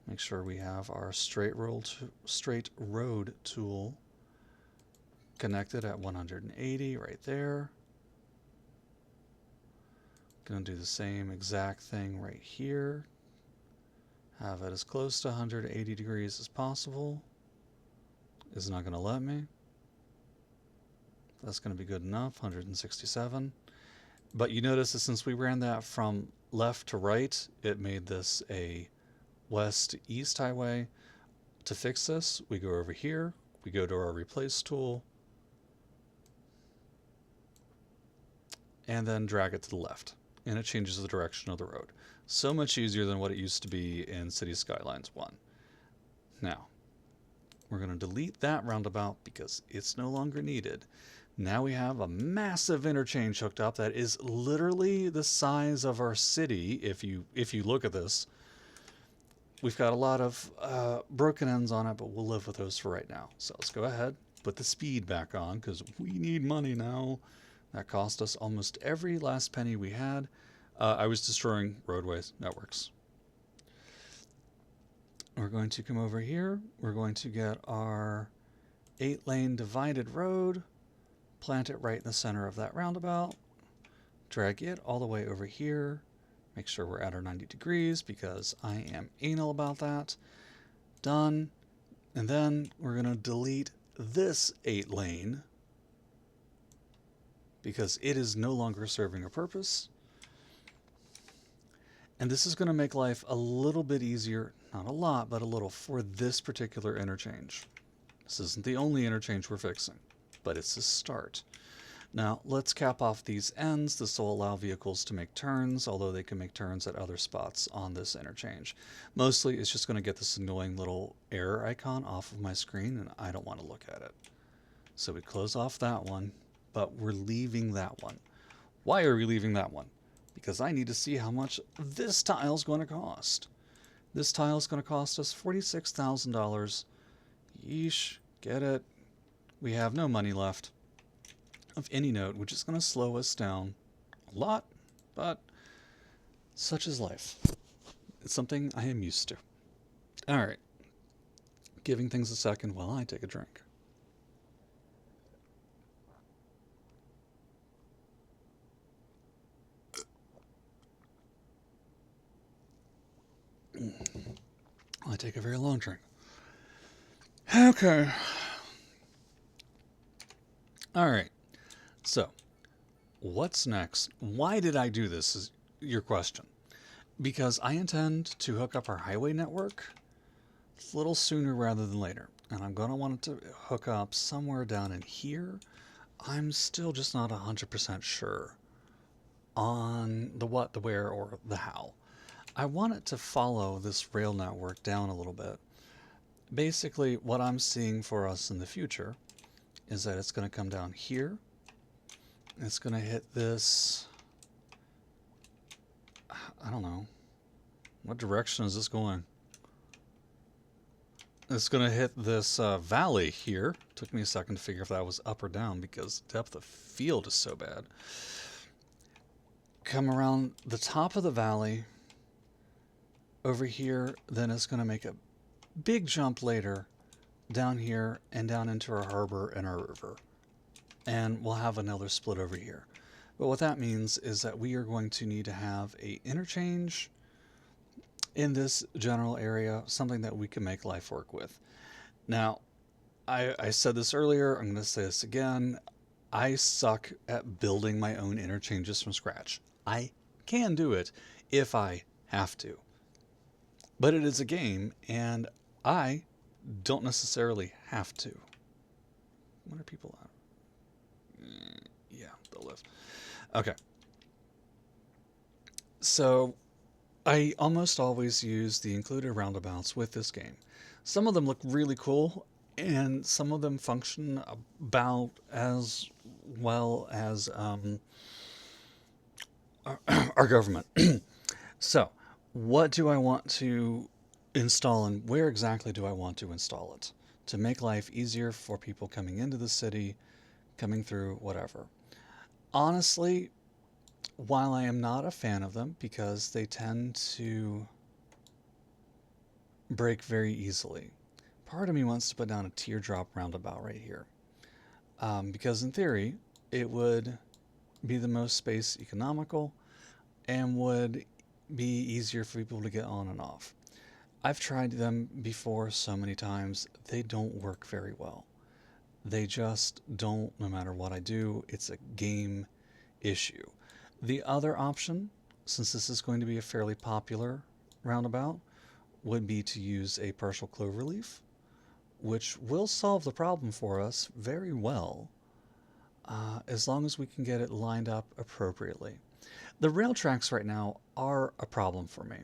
make sure we have our straight road tool connected at 180 right there. Gonna do the same exact thing right here. Have it as close to 180 degrees as possible. Is not gonna let me. That's gonna be good enough, 167. But you notice that since we ran that from left to right, it made this a west-east highway. To fix this, we go over here, we go to our replace tool, and then drag it to the left, and it changes the direction of the road. So much easier than what it used to be in Cities Skylines 1. Now, we're going to delete that roundabout because it's no longer needed. Now we have a massive interchange hooked up that is literally the size of our city. If you look at this, we've got a lot of broken ends on it, but we'll live with those for right now. So let's go ahead, put the speed back on because we need money now. That cost us almost every last penny we had. I was destroying roadways, networks. We're going to come over here. We're going to get our 8-lane divided road, plant it right in the center of that roundabout, drag it all the way over here, make sure we're at our 90 degrees because I am anal about that. Done. And then we're going to delete this 8-lane because it is no longer serving a purpose. And this is going to make life a little bit easier, not a lot, but a little, for this particular interchange. This isn't the only interchange we're fixing, but it's a start. Now, let's cap off these ends. This will allow vehicles to make turns, although they can make turns at other spots on this interchange. Mostly, it's just going to get this annoying little error icon off of my screen, and I don't want to look at it. So we close off that one, but we're leaving that one. Why are we leaving that one? Because I need to see how much this tile is going to cost. This tile is going to cost us $46,000. Yeesh, get it? We have no money left of any note, which is going to slow us down a lot, but such is life. It's something I am used to. All right, giving things a second while I take a drink. I take a very long drink. Okay. All right. So, what's next? Why did I do this is your question. Because I intend to hook up our highway network a little sooner rather than later. And I'm going to want it to hook up somewhere down in here. I'm still just not 100% sure on the what, the where, or the how. I want it to follow this rail network down a little bit. Basically, what I'm seeing for us in the future is that it's going to come down here. It's going to hit this. I don't know. What direction is this going? It's going to hit this valley here. Took me a second to figure if that was up or down because depth of field is so bad. Come around the top of the valley over here, then it's going to make a big jump later down here and down into our harbor and our river. And we'll have another split over here. But what that means is that we are going to need to have a interchange in this general area, something that we can make life work with. Now, I said this earlier, I'm going to say this again. I suck at building my own interchanges from scratch. I can do it if I have to. But it is a game, and I don't necessarily have to. What are people at? Yeah, they'll live. Okay. So I almost always use the included roundabouts with this game. Some of them look really cool, and some of them function about as well as our government. So, what do I want to install, and where exactly do I want to install it to make life easier for people coming into the city, coming through, whatever? Honestly, while I am not a fan of them because they tend to break very easily, part of me wants to put down a teardrop roundabout right here. Because in theory, it would be the most space economical and would be easier for people to get on and off. I've tried them before so many times, they don't work very well. They just don't, no matter what I do, it's a game issue. The other option, since this is going to be a fairly popular roundabout, would be to use a partial cloverleaf, which will solve the problem for us very well, as long as we can get it lined up appropriately. The rail tracks right now are a problem for me.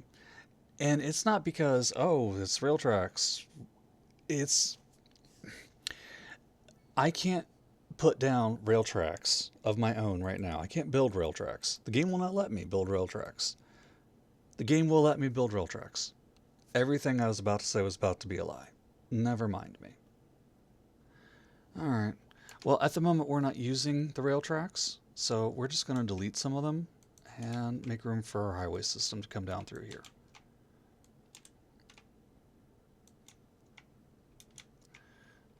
And it's not because, oh, it's rail tracks. It's, I can't put down rail tracks of my own right now. I can't build rail tracks. The game will not let me build rail tracks. The game will let me build rail tracks. Everything I was about to say was about to be a lie. Never mind me. Alright. Well, at the moment we're not using the rail tracks, so we're just going to delete some of them and make room for our highway system to come down through here.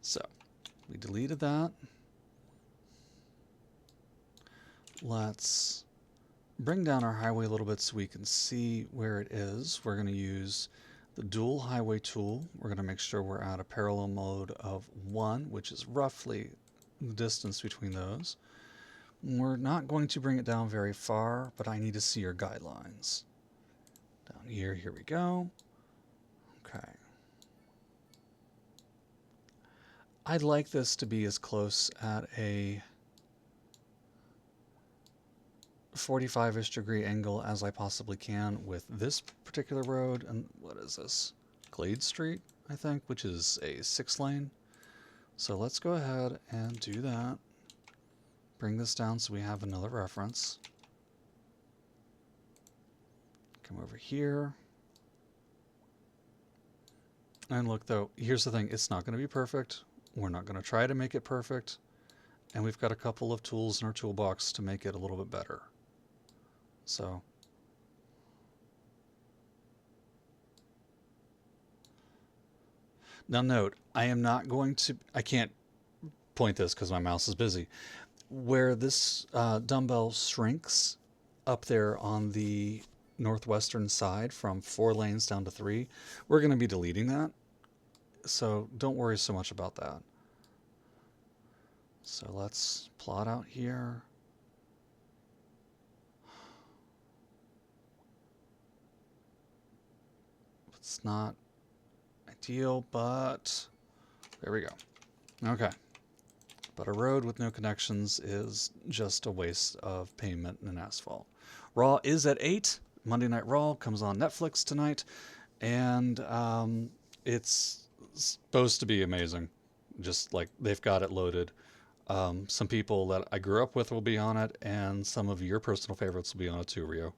So, we deleted that. Let's bring down our highway a little bit so we can see where it is. We're going to use the dual highway tool. We're going to make sure we're at a parallel mode of 1, which is roughly the distance between those. We're not going to bring it down very far, but I need to see your guidelines. Down here, here we go. Okay. I'd like this to be as close at a 45-ish degree angle as I possibly can with this particular road. And what is this? Glade Street, I think, which is a 6-lane. So let's go ahead and do that. Bring this down so we have another reference. Come over here. And look, though, here's the thing. It's not going to be perfect. We're not going to try to make it perfect. And we've got a couple of tools in our toolbox to make it a little bit better. So, now note, I am not going to, I can't point this because my mouse is busy. Where this dumbbell shrinks up there on the northwestern side from 4 lanes down to 3. We're going to be deleting that, so don't worry so much about that. So let's plot out here. It's not ideal, but there we go. Okay. But a road with no connections is just a waste of pavement and asphalt. Raw is at 8. Monday Night Raw comes on Netflix tonight, and it's supposed to be amazing. Just like they've got it loaded. Some people that I grew up with will be on it, and some of your personal favorites will be on it too, Rio.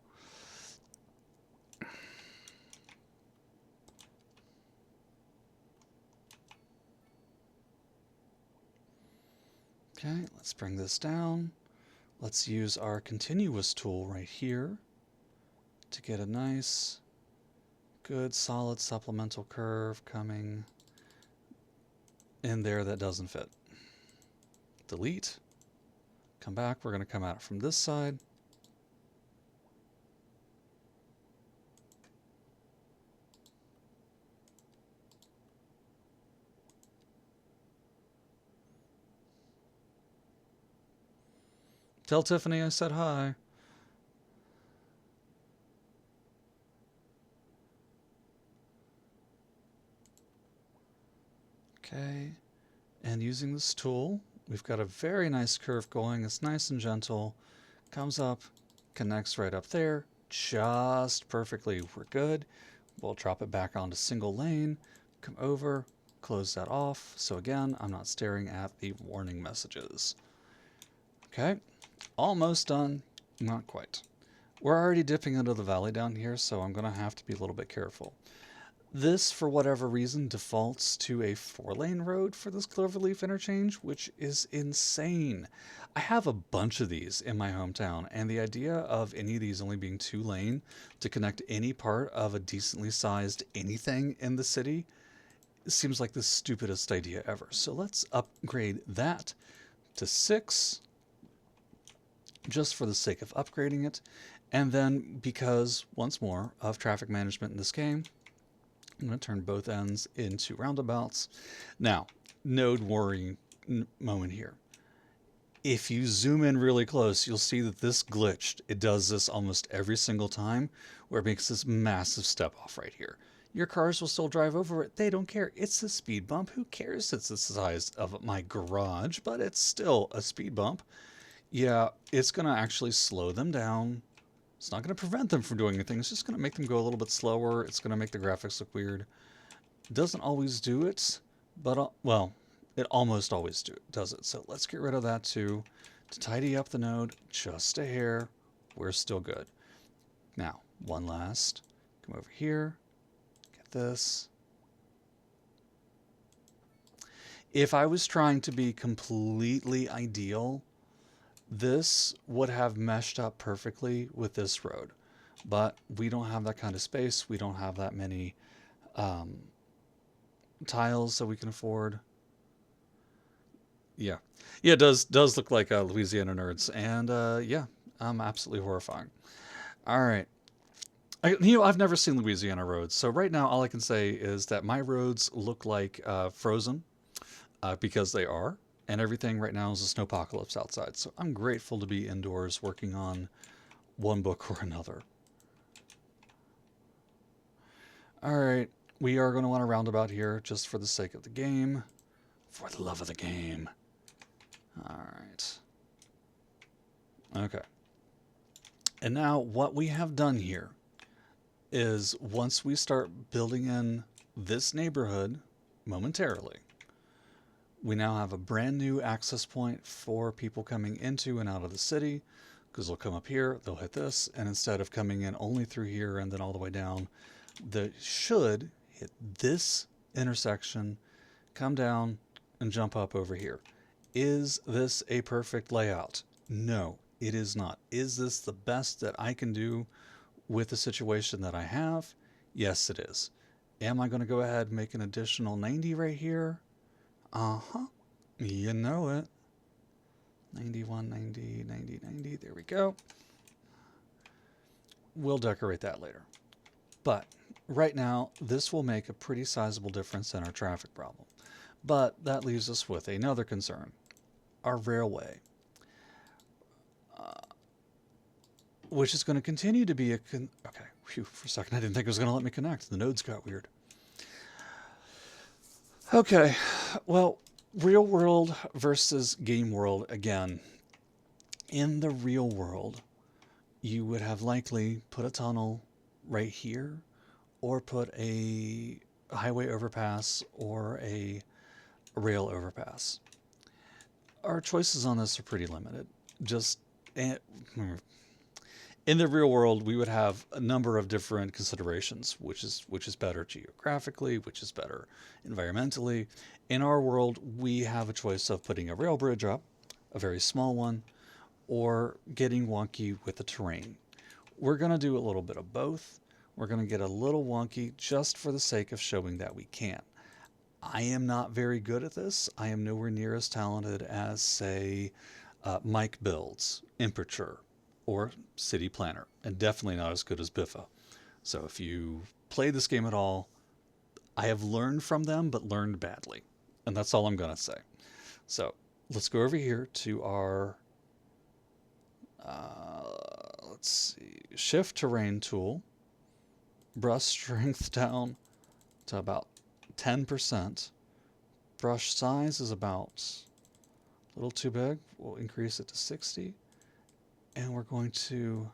Okay, let's bring this down. Let's use our continuous tool right here to get a nice, good, solid supplemental curve coming in there that doesn't fit. Delete. Come back. We're going to come at it from this side. Tell Tiffany I said hi. Okay. And using this tool, we've got a very nice curve going. It's nice and gentle. Comes up, connects right up there, just perfectly. We're good. We'll drop it back onto single lane, come over, close that off. So again, I'm not staring at the warning messages. Okay, almost done. Not quite. We're already dipping into the valley down here, so I'm going to have to be a little bit careful. This, for whatever reason, defaults to a 4-lane road for this Cloverleaf interchange, which is insane. I have a bunch of these in my hometown, and the idea of any of these only being 2-lane to connect any part of a decently sized anything in the city seems like the stupidest idea ever. So let's upgrade that to 6, just for the sake of upgrading it. And then, because, once more, of traffic management in this game, I'm going to turn both ends into roundabouts. Now, node worrying moment here. If you zoom in really close, you'll see that this glitched. It does this almost every single time, where it makes this massive step off right here. Your cars will still drive over it. They don't care. It's a speed bump. Who cares? It's the size of my garage, but it's still a speed bump. Yeah, it's going to actually slow them down. It's not going to prevent them from doing anything. It's just going to make them go a little bit slower. It's going to make the graphics look weird. It doesn't always do it, but, well, it almost always does it. So let's get rid of that too. To tidy up the node just a hair, we're still good. Now, one last. Come over here. Get this. If I was trying to be completely ideal, this would have meshed up perfectly with this road, but we don't have that kind of space. We don't have that many tiles that we can afford. Yeah, it does look like Louisiana Nerds, and yeah, absolutely horrifying. All right, I've never seen Louisiana roads, so right now all I can say is that my roads look like Frozen, because they are. And everything right now is a snowpocalypse outside. So I'm grateful to be indoors working on one book or another. All right, we are going to want a roundabout here just for the sake of the game. For the love of the game. All right. Okay. And now what we have done here is once we start building in this neighborhood momentarily, we now have a brand new access point for people coming into and out of the city, because they'll come up here, they'll hit this, and instead of coming in only through here and then all the way down, they should hit this intersection, come down, and jump up over here. Is this a perfect layout? No, it is not. Is this the best that I can do with the situation that I have? Yes, it is. Am I going to go ahead and make an additional 90 right here? Uh-huh. You know it. 91, 90, 90, 90. There we go. we'll decorate that later. But right now, this will make a pretty sizable difference in our traffic problem. But that leaves us with another concern, our railway, which is going to continue to be okay, phew, for a second I didn't think it was going to let me connect. The nodes got weird. Okay, well, real world versus game world again. In the real world, you would have likely put a tunnel right here or put a highway overpass or a rail overpass. Our choices on this are pretty limited. Just in the real world, we would have a number of different considerations, which is better geographically, which is better environmentally. In our world, we have a choice of putting a rail bridge up, a very small one, or getting wonky with the terrain. We're going to do a little bit of both. We're going to get a little wonky just for the sake of showing that we can. I am not very good at this. I am nowhere near as talented as, say, Mike Builds, Imperture, or City Planner, and definitely not as good as Biffa. So if you play this game at all, I have learned from them, but learned badly. And that's all I'm going to say. So let's go over here to our, let's see, Shift Terrain tool, brush strength down to about 10%. Brush size is about a little too big. We'll increase it to 60. And we're going to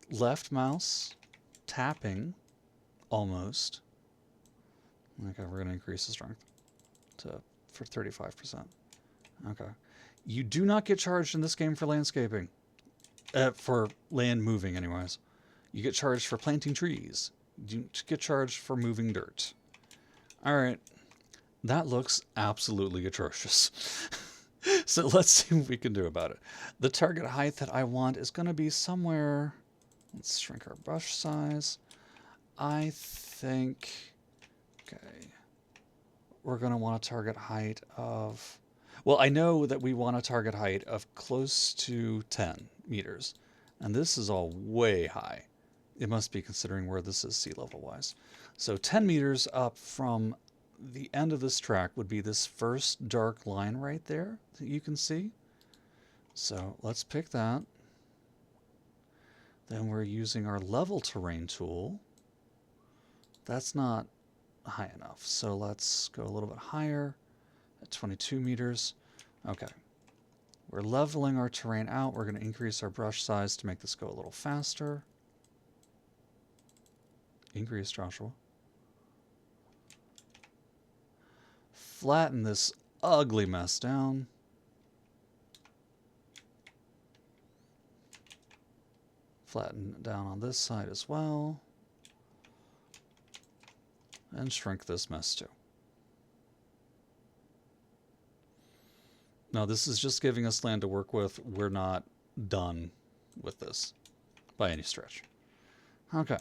left mouse, tapping, almost. Okay, we're going to increase the strength for 35%. Okay. You do not get charged in this game for landscaping. For land moving, anyways. You get charged for planting trees. You get charged for moving dirt. Alright. That looks absolutely atrocious. So let's see what we can do about it. The target height that I want is going to be somewhere... Let's shrink our brush size. I think... Okay. We're going to want a target height of... Well, I know that we want a target height of close to 10 meters. And this is all way high. It must be considering where this is sea level wise. So 10 meters up from the end of this track would be this first dark line right there that you can see. So let's pick that. Then we're using our level terrain tool. That's not high enough. So let's go a little bit higher at 22 meters. Okay. We're leveling our terrain out. We're going to increase our brush size to make this go a little faster. Increase, Joshua. Flatten this ugly mess down. Flatten it down on this side as well. And shrink this mess too. Now this is just giving us land to work with. We're not done with this by any stretch. Okay.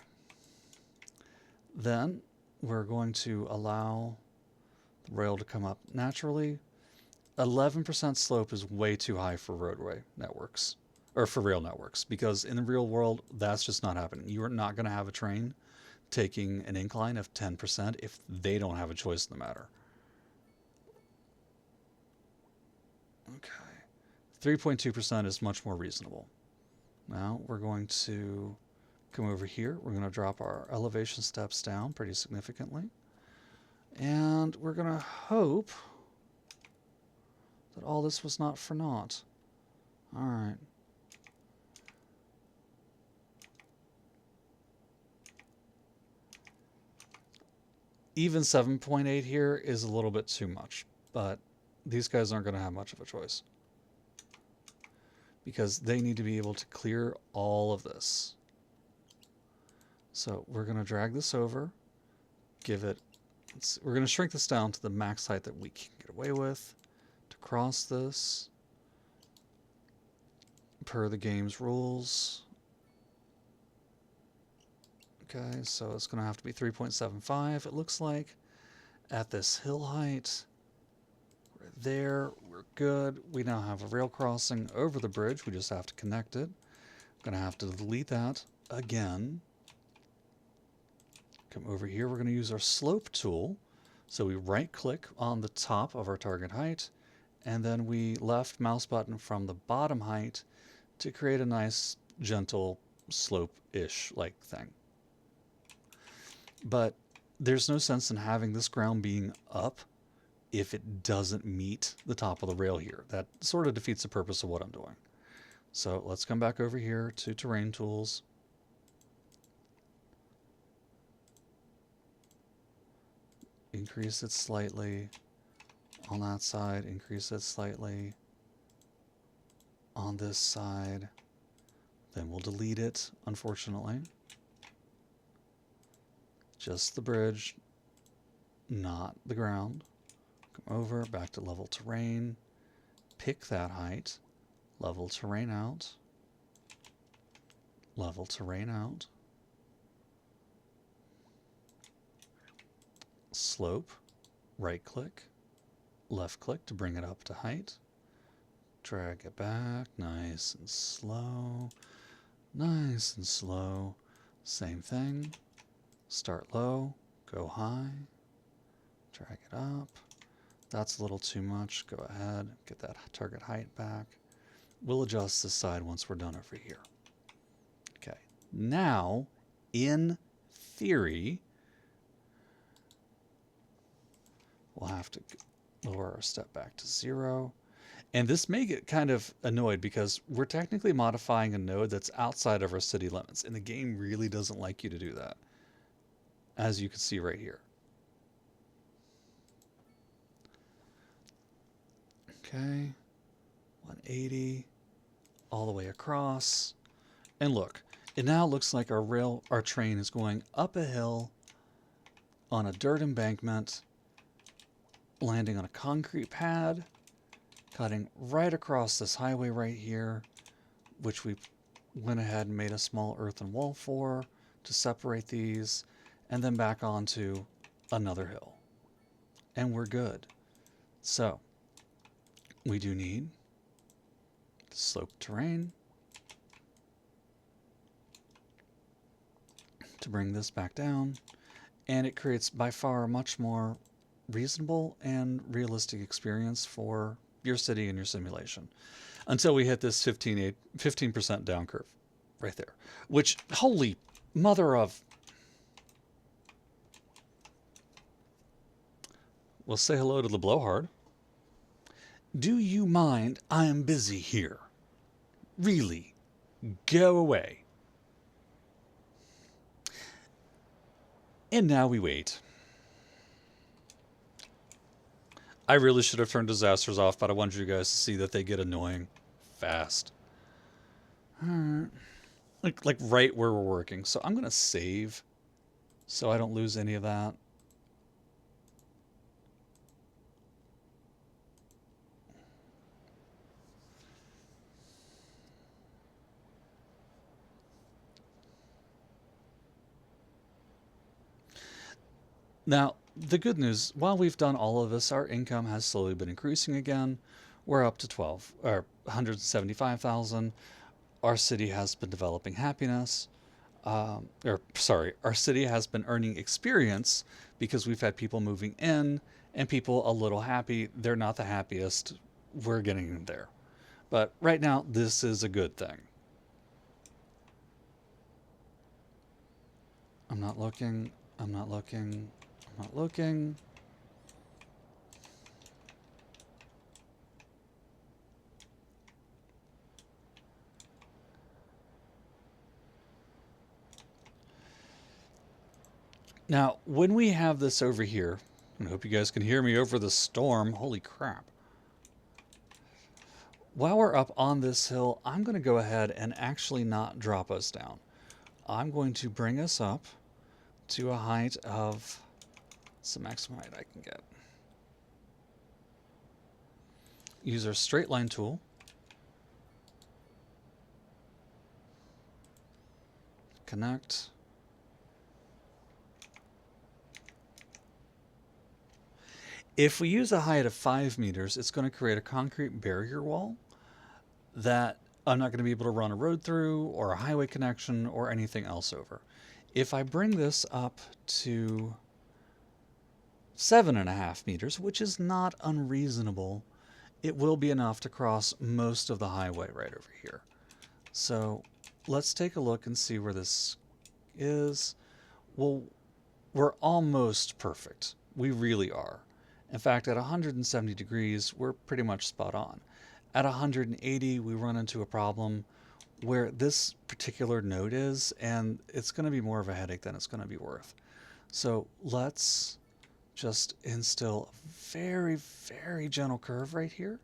Then we're going to allow the rail to come up naturally. 11% slope is way too high for roadway networks, or for rail networks, because in the real world, that's just not happening. You are not going to have a train taking an incline of 10% if they don't have a choice in the matter. Okay. 3.2% is much more reasonable. Now we're going to come over here. We're going to drop our elevation steps down pretty significantly. And we're going to hope that all this was not for naught. All right. Even 7.8 here is a little bit too much, but these guys aren't going to have much of a choice because they need to be able to clear all of this. So we're going to drag this over, give it, we're going to shrink this down to the max height that we can get away with to cross this per the game's rules. Okay, so it's going to have to be 3.75, it looks like, at this hill height. We're there, we're good. We now have a rail crossing over the bridge. We just have to connect it. I'm going to have to delete that again. Come over here. We're going to use our slope tool. So we right click on the top of our target height, and then we left mouse button from the bottom height to create a nice gentle slope-ish like thing. But there's no sense in having this ground being up if it doesn't meet the top of the rail here. That sort of defeats the purpose of what I'm doing. So let's come back over here to terrain tools. Increase it slightly on that side, increase it slightly on this side. Then we'll delete it, unfortunately. Just the bridge, not the ground. Come over, back to level terrain, pick that height, level terrain out, level terrain out, slope, right click, left click to bring it up to height, drag it back, nice and slow, nice and slow, same thing, start low, go high, drag it up. That's a little too much. Go ahead, get that target height back. We'll adjust this side once we're done over here. Okay, now, in theory, we'll have to lower our step back to 0. And this may get kind of annoyed because we're technically modifying a node that's outside of our city limits, and the game really doesn't like you to do that, as you can see right here. Okay, 180 all the way across. And look, it now looks like our train is going up a hill on a dirt embankment, landing on a concrete pad, cutting right across this highway right here, which we went ahead and made a small earthen wall for to separate these, and then back onto another hill. And we're good. So, we do need the slope terrain to bring this back down, and it creates by far a much more reasonable and realistic experience for your city and your simulation until we hit this 15% down curve right there, which, holy mother of... We'll say hello to the blowhard. Do you mind? I am busy here. Really? Go away. And now we wait. I really should have turned disasters off, but I wanted you guys to see that they get annoying fast. Like right where we're working. So I'm going to save so I don't lose any of that. Now, the good news, while we've done all of this, our income has slowly been increasing again. We're up to 175,000. Our city has been developing happiness. Our city has been earning experience because we've had people moving in and people a little happy. They're not the happiest. We're getting them there. But right now, this is a good thing. I'm not looking. I'm not looking. I'm not looking. Now, when we have this over here, I hope you guys can hear me over the storm. Holy crap. While we're up on this hill, I'm going to go ahead and actually not drop us down. I'm going to bring us up to a height of... It's the maximum height I can get. Use our straight line tool. Connect. If we use a height of 5 meters, it's going to create a concrete barrier wall that I'm not going to be able to run a road through or a highway connection or anything else over. If I bring this up to 7.5 meters, which is not unreasonable, it will be enough to cross most of the highway right over here. So let's take a look and see where this is. Well, we're almost perfect. We really are. In fact, at 170 degrees, we're pretty much spot on. At 180, we run into a problem where this particular node is, and it's going to be more of a headache than it's going to be worth. So let's just instill a very, very gentle curve right here.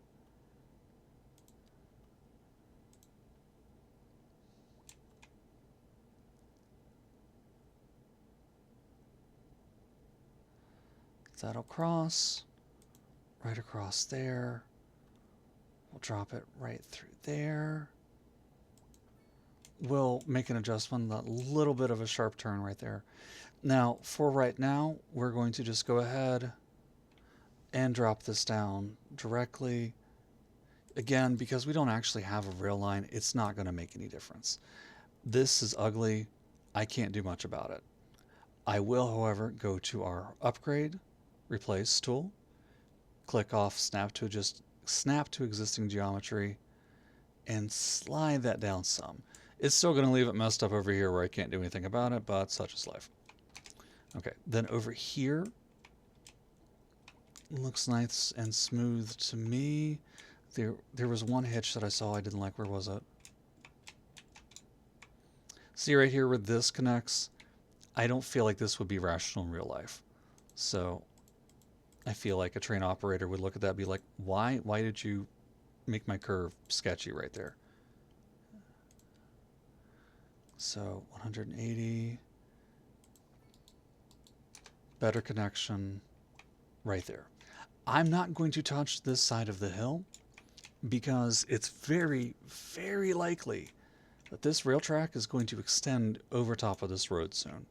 That'll cross right across there. We'll drop it right through there. We'll make an adjustment, a little bit of a sharp turn right there. Now, for right now, we're going to just go ahead and drop this down directly. Again, because we don't actually have a rail line, it's not going to make any difference. This is ugly. I can't do much about it. I will, however, go to our upgrade, replace tool, click off snap to existing geometry, and slide that down some. It's still going to leave it messed up over here where I can't do anything about it, but such is life. Okay, then over here, looks nice and smooth to me. There was one hitch that I saw I didn't like. Where was it? See right here where this connects? I don't feel like this would be rational in real life. So I feel like a train operator would look at that and be like, why did you make my curve sketchy right there? So 180, better connection right there. I'm not going to touch this side of the hill because it's very, very likely that this rail track is going to extend over top of this road soon.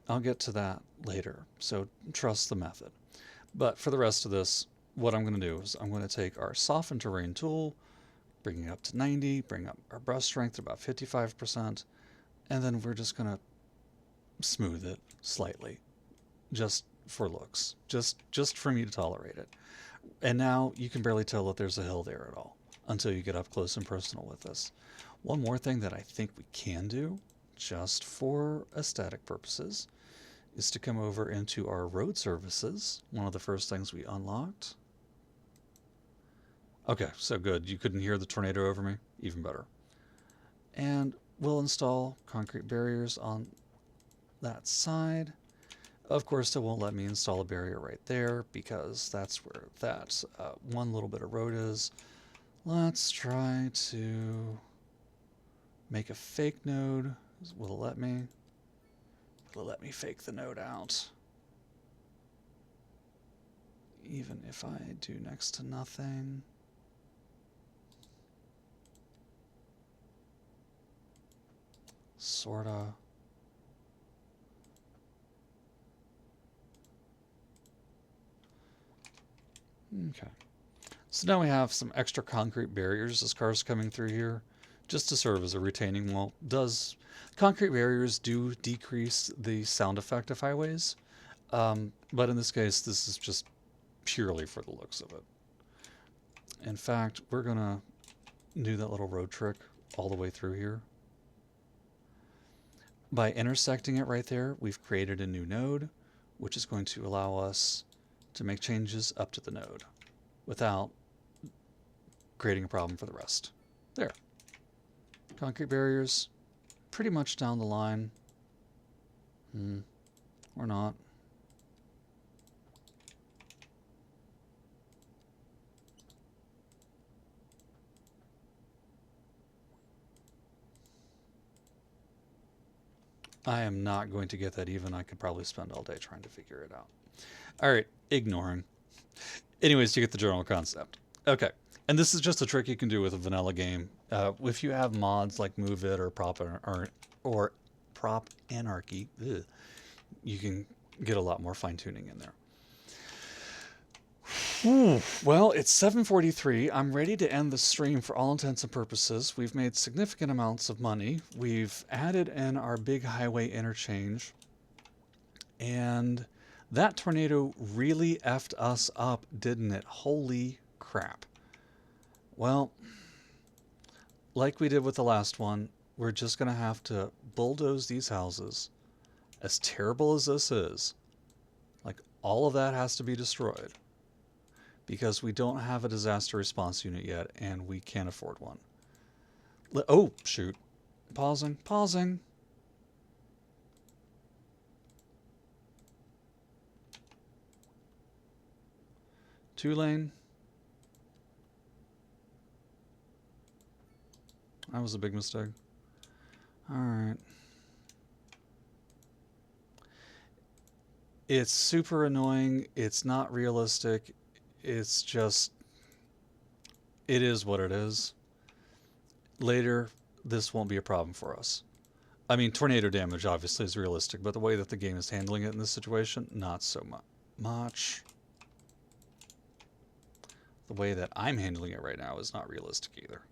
I'll get to that later, so trust the method. But for the rest of this, what I'm going to do is I'm going to take our soften terrain tool, bring it up to 90, bring up our brush strength to about 55%, and then we're just going to smooth it slightly, just for looks, just for me to tolerate it. And now you can barely tell that there's a hill there at all until you get up close and personal with this. One more thing that I think we can do, just for aesthetic purposes, is to come over into our road services, one of the first things we unlocked. Okay, so good. You couldn't hear the tornado over me? Even better. And we'll install concrete barriers on that side. Of course, it won't let me install a barrier right there because that's where that one little bit of road is. Let's try to make a fake node. Will it let me? Will it let me fake the node out? Even if I do next to nothing. Sorta. Okay. So now we have some extra concrete barriers as cars coming through here, just to serve as a retaining wall. Concrete barriers do decrease the sound effect of highways, but in this case, this is just purely for the looks of it. In fact, we're gonna do that little road trick all the way through here. By intersecting it right there, we've created a new node, which is going to allow us to make changes up to the node without creating a problem for the rest. There. Concrete barriers, pretty much down the line. Or not. I am not going to get that even. I could probably spend all day trying to figure it out. All right, ignoring. Anyways, you get the general concept. Okay, and this is just a trick you can do with a vanilla game. If you have mods like Move It or Prop Anarchy, you can get a lot more fine tuning in there. Well, it's 7:43. I'm ready to end the stream for all intents and purposes. We've made significant amounts of money. We've added in our big highway interchange. And that tornado really effed us up, didn't it? Holy crap. Well, like we did with the last one, we're just going to have to bulldoze these houses. As terrible as this is, like all of that has to be destroyed because we don't have a disaster response unit yet and we can't afford one. Oh, shoot. Pausing. 2-lane. That was a big mistake. Alright. It's super annoying. It's not realistic. It's just, it is what it is. Later, this won't be a problem for us. I mean, tornado damage obviously is realistic, but the way that the game is handling it in this situation, not so much. The way that I'm handling it right now is not realistic either.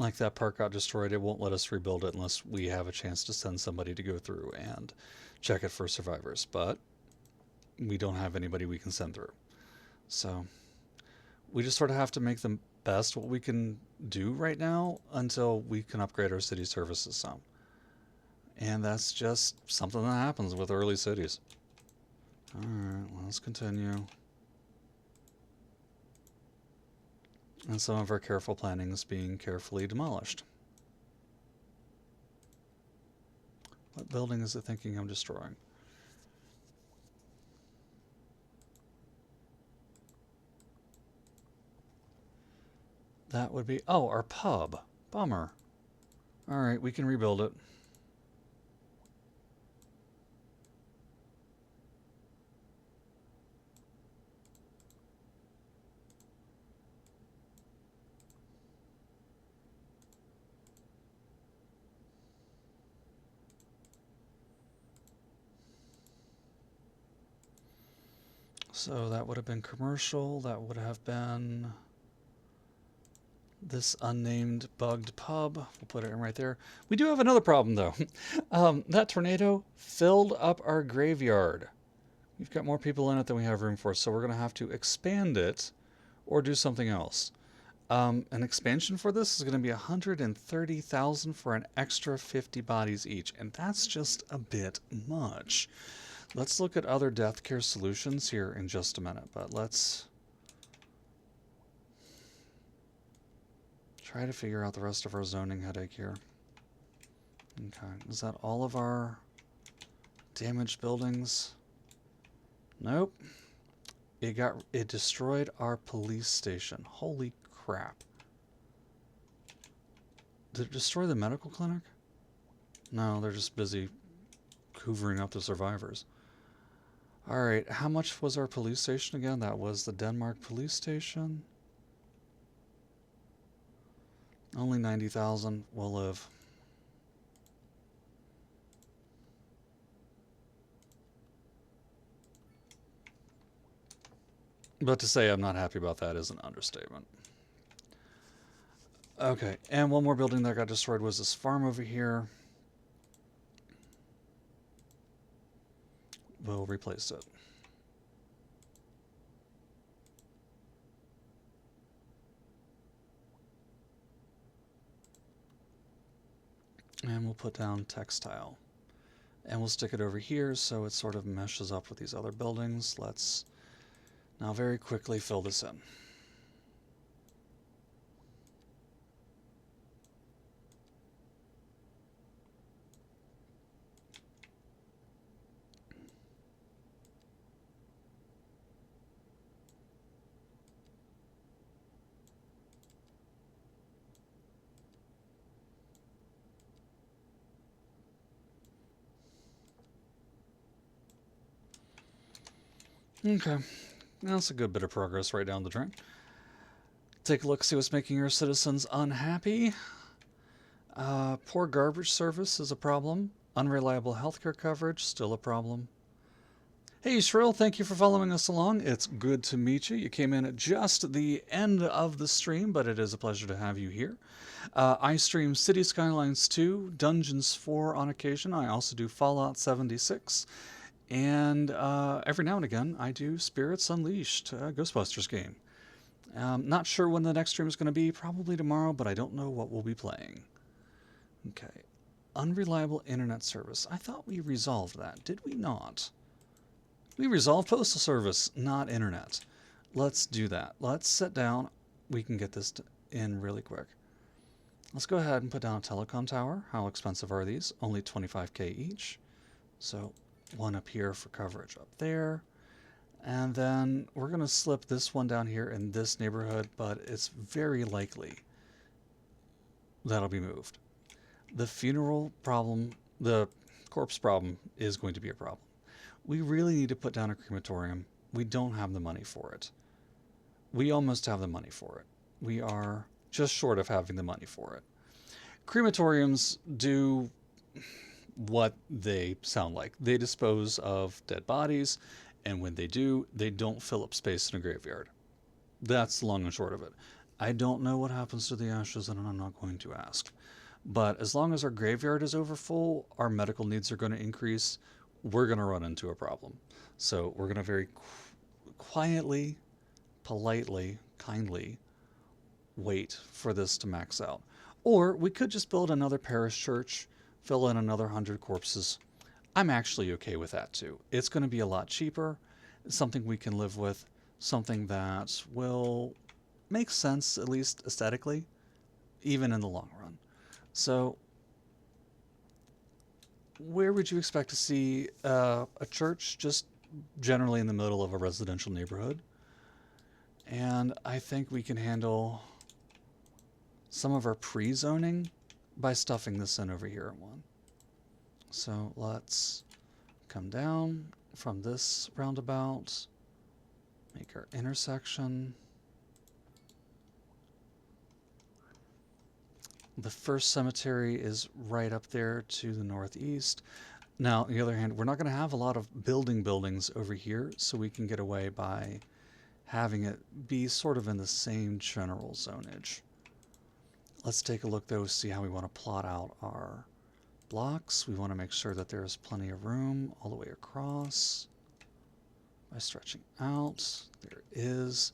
Like that park got destroyed, it won't let us rebuild it unless we have a chance to send somebody to go through and check it for survivors. But we don't have anybody we can send through. So we just sort of have to make the best what we can do right now until we can upgrade our city services some. And that's just something that happens with early cities. Alright, let's continue. And some of our careful planning is being carefully demolished. What building is it thinking I'm destroying? That would be... Oh, our pub. Bummer. Alright, we can rebuild it. So that would have been commercial. That would have been this unnamed bugged pub. We'll put it in right there. We do have another problem, though. That tornado filled up our graveyard. We've got more people in it than we have room for, so we're going to have to expand it or do something else. An expansion for this is going to be 130,000 for an extra 50 bodies each, and that's just a bit much. Let's look at other death care solutions here in just a minute, but let's try to figure out the rest of our zoning headache here. Okay, is that all of our damaged buildings? Nope. It destroyed our police station. Holy crap. Did it destroy the medical clinic? No, they're just busy hoovering up the survivors. Alright, how much was our police station again? That was the Denmark police station. Only 90,000 will live. But to say I'm not happy about that is an understatement. Okay, and one more building that got destroyed was this farm over here. We'll replace it. And we'll put down textile. And we'll stick it over here so it sort of meshes up with these other buildings. Let's now very quickly fill this in. Okay, that's a good bit of progress right down the drain. Take a look, see what's making your citizens unhappy. Poor garbage service is a problem. Unreliable healthcare coverage, still a problem. Hey Shrill, thank you for following us along. It's good to meet you. You came in at just the end of the stream, but it is a pleasure to have you here. I stream Cities Skylines 2, Dungeons 4 on occasion. I also do Fallout 76. And every now and again, I do Spirits Unleashed, Ghostbusters game. Not sure when the next stream is going to be, probably tomorrow, but I don't know what we'll be playing. Okay. Unreliable internet service. I thought we resolved that. Did we not? We resolved postal service, not internet. Let's do that. Let's sit down. We can get this in really quick. Let's go ahead and put down a telecom tower. How expensive are these? Only 25K each. So one up here for coverage up there. And then we're going to slip this one down here in this neighborhood, but it's very likely that'll be moved. The funeral problem, the corpse problem is going to be a problem. We really need to put down a crematorium. We don't have the money for it. We almost have the money for it. We are just short of having the money for it. Crematoriums do what they sound like. They dispose of dead bodies, and when they do, they don't fill up space in a graveyard. That's the long and short of it. I don't know what happens to the ashes, and I'm not going to ask. But as long as our graveyard is overfull, our medical needs are going to increase. We're going to run into a problem. So we're going to very quietly, politely, kindly wait for this to max out. Or we could just build another parish church, fill in another 100 corpses. I'm actually okay with that too. It's going to be a lot cheaper, something we can live with, something that will make sense, at least aesthetically, even in the long run. So where would you expect to see a church? Just generally in the middle of a residential neighborhood. And I think we can handle some of our pre-zoning by stuffing this in over here in one. So let's come down from this roundabout, make our intersection. The first cemetery is right up there to the northeast. Now, on the other hand, we're not going to have a lot of buildings over here, so we can get away by having it be sort of in the same general zonage. Let's take a look, though, see how we want to plot out our blocks. We want to make sure that there's plenty of room all the way across by stretching out. There is.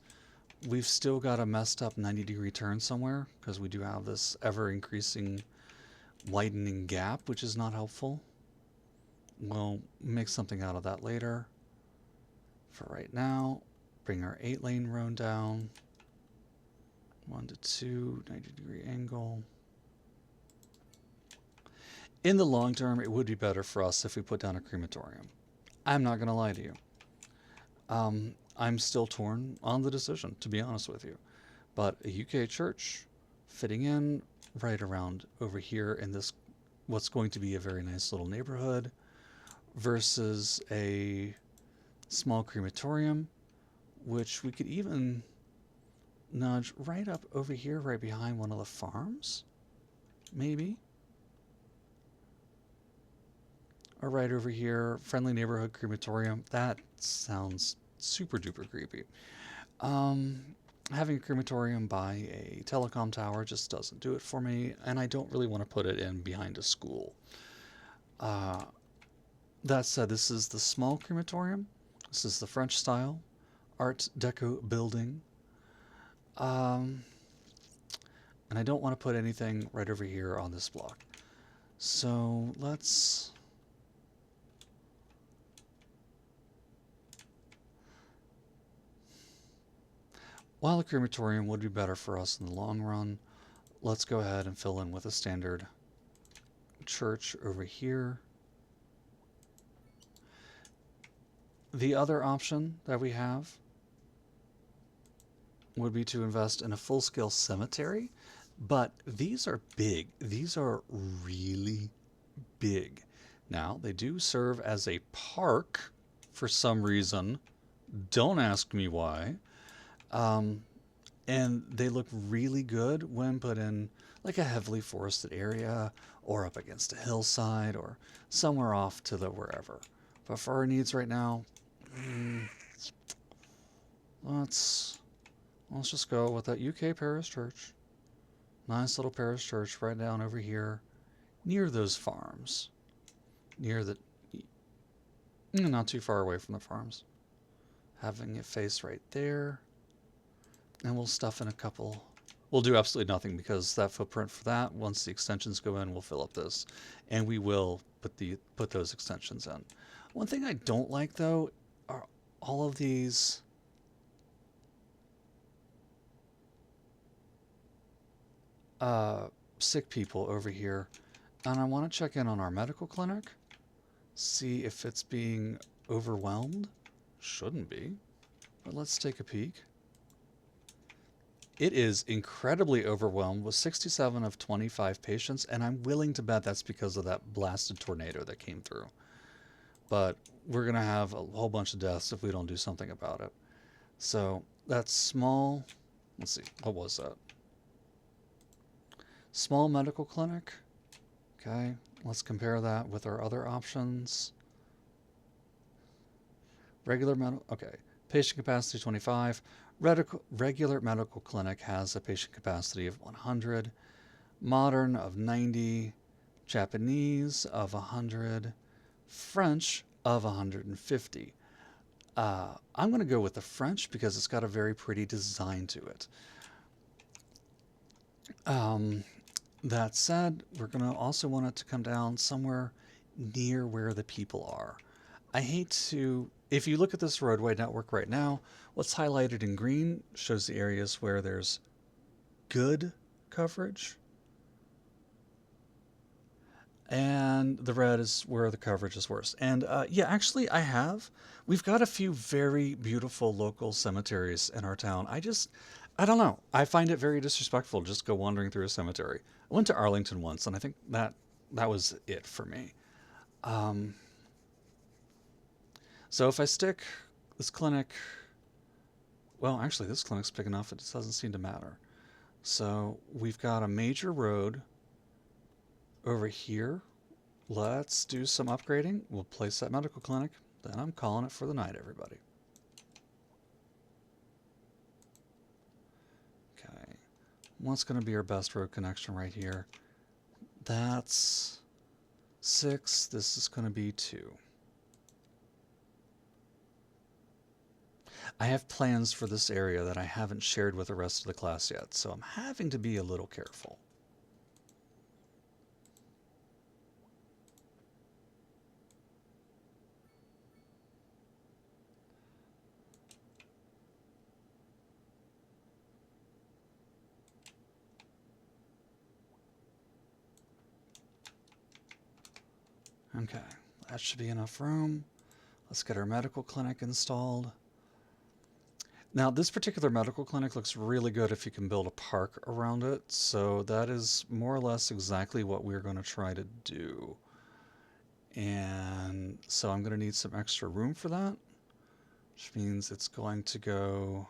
We've still got a messed up 90-degree turn somewhere because we do have this ever-increasing widening gap, which is not helpful. We'll make something out of that later. For right now, bring our 8-lane road down. 1 to 2, 90-degree angle. In the long term, it would be better for us if we put down a crematorium. I'm not going to lie to you. I'm still torn on the decision, to be honest with you. But a UK church fitting in right around over here in this, what's going to be a very nice little neighborhood, versus a small crematorium, which we could even nudge right up over here, right behind one of the farms, maybe. Or right over here, friendly neighborhood crematorium. That sounds super duper creepy. Having a crematorium by a telecom tower just doesn't do it for me, and I don't really want to put it in behind a school. That said, this is the small crematorium. This is the French style Art Deco building. And I don't want to put anything right over here on this block. So let's... While a crematorium would be better for us in the long run, let's go ahead and fill in with a standard church over here. The other option that we have would be to invest in a full-scale cemetery, but these are big. These are really big. Now, they do serve as a park for some reason Don't ask me why. Um, and they look really good when put in like a heavily forested area or up against a hillside or somewhere off to the wherever. But for our needs right now, mm, let's let's just go with that UK parish church. Nice little parish church right down over here near those farms. Near the not too far away from the farms. Having it face right there. And we'll stuff in a couple. We'll do absolutely nothing because that footprint for that, once the extensions go in, we'll fill up this. And we will put those extensions in. One thing I don't like though are all of these uh, sick people over here. And I want to check in on our medical clinic, see if it's being overwhelmed. Shouldn't be, but let's take a peek. It is incredibly overwhelmed with 67 of 25 patients, and I'm willing to bet that's because of that blasted tornado that came through. But we're going to have a whole bunch of deaths if we don't do something about it. So that's small. Let's see, what was that? Small medical clinic. Okay, let's compare that with our other options. Regular medical, okay. Patient capacity 25. Regular medical clinic has a patient capacity of 100. Modern of 90. Japanese of 100. French of 150. I'm going to go with the French because it's got a very pretty design to it. That said, we're going to also want it to come down somewhere near where the people are. I hate to, if you look at this roadway network right now, what's highlighted in green shows the areas where there's good coverage, and the red is where the coverage is worse. And yeah, actually, we've got a few very beautiful local cemeteries in our town. I don't know. I find it very disrespectful to just go wandering through a cemetery. I went to Arlington once, and I think that was it for me. Um, so if I stick this clinic, well, actually, this clinic's big enough, it doesn't seem to matter. So we've got a major road over here. Let's do some upgrading. We'll place that medical clinic. Then I'm calling it for the night, everybody. Okay. What's going to be our best road connection right here? That's 6. This is going to be 2. I have plans for this area that I haven't shared with the rest of the class yet, so I'm having to be a little careful. Okay, that should be enough room. Let's get our medical clinic installed. Now, this particular medical clinic looks really good if you can build a park around it, so that is more or less exactly what we're going to try to do. And so I'm going to need some extra room for that, which means it's going to go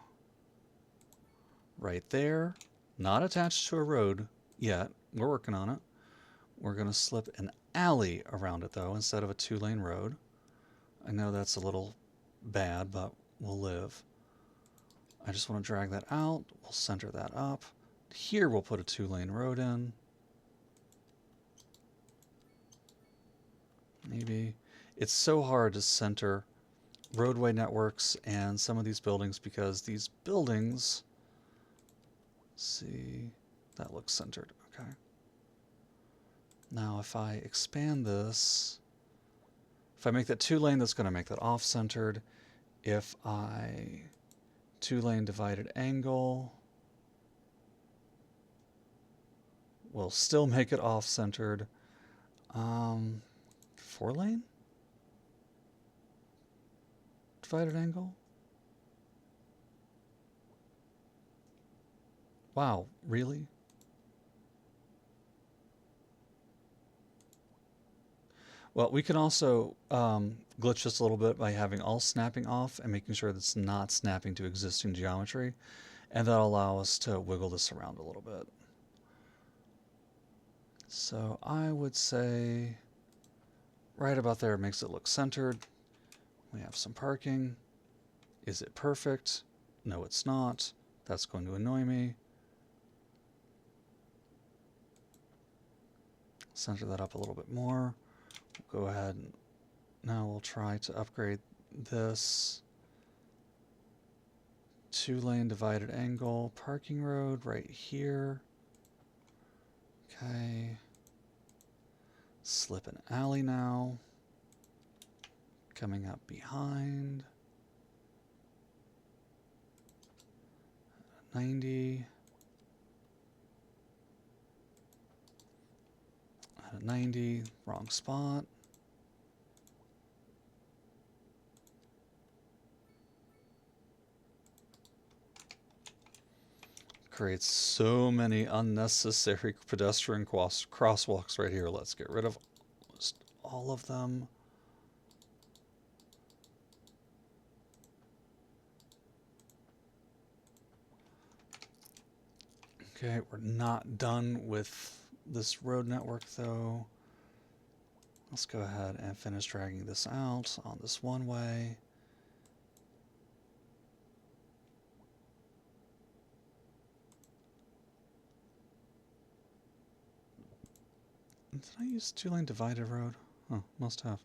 right there. Not attached to a road yet. We're working on it. We're going to slip an alley around it, though, instead of a 2-lane road. I know that's a little bad, but we'll live. I just want to drag that out. We'll center that up. Here we'll put a 2-lane road in. Maybe. It's so hard to center roadway networks and some of these buildings because these buildings, see, that looks centered. Okay. Now if I expand this, if I make that 2-lane, that's going to make that off-centered. If I 2-lane divided angle, we'll still make it off-centered. 4-lane divided angle. Wow, really? Well, we can also glitch this a little bit by having all snapping off and making sure that it's not snapping to existing geometry. And that'll allow us to wiggle this around a little bit. So I would say right about there makes it look centered. We have some parking. Is it perfect? No, it's not. That's going to annoy me. Center that up a little bit more. We'll go ahead and now we'll try to upgrade this. 2-lane divided angle, parking road right here. Okay. Slip an alley now. Coming up behind. 90. At 90, wrong spot. Creates so many unnecessary pedestrian crosswalks right here. Let's get rid of almost all of them. Okay, we're not done with this road network though. Let's go ahead and finish dragging this out on this one way. Did I use 2-lane divided road? Oh, must have.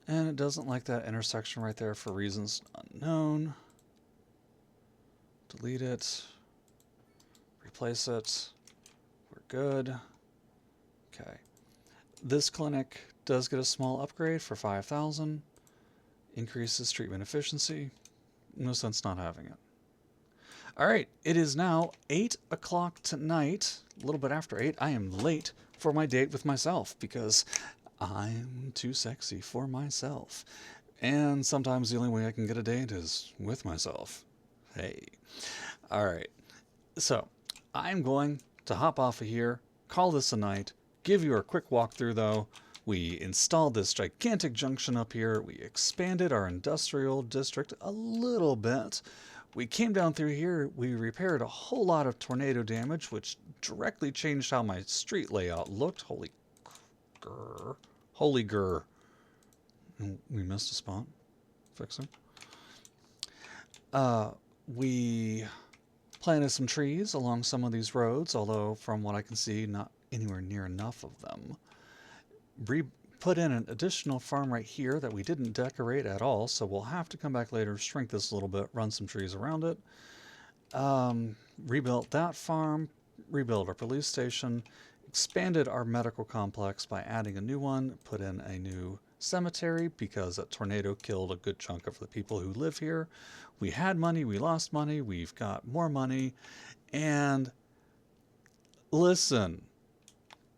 And it doesn't like that intersection right there for reasons unknown. Delete it. Replace it. We're good. Okay. This clinic does get a small upgrade for 5,000. Increases treatment efficiency. No sense not having it. All right, it is now 8 o'clock tonight, a little bit after 8. I am late for my date with myself because I'm too sexy for myself. And sometimes the only way I can get a date is with myself. Hey. All right. So I'm going to hop off of here, call this a night, give you a quick walkthrough though. We installed this gigantic junction up here. We expanded our industrial district a little bit. We came down through here. We repaired a whole lot of tornado damage, which directly changed how my street layout looked. Holy grr. Holy grr. We missed a spot. Fixing. We planted some trees along some of these roads, although from what I can see, not anywhere near enough of them. Put in an additional farm right here that we didn't decorate at all, so we'll have to come back later, shrink this a little bit, run some trees around it. Rebuilt that farm, rebuilt our police station, expanded our medical complex by adding a new one, put in a new cemetery because a tornado killed a good chunk of the people who live here. We had money, we lost money, we've got more money, and listen,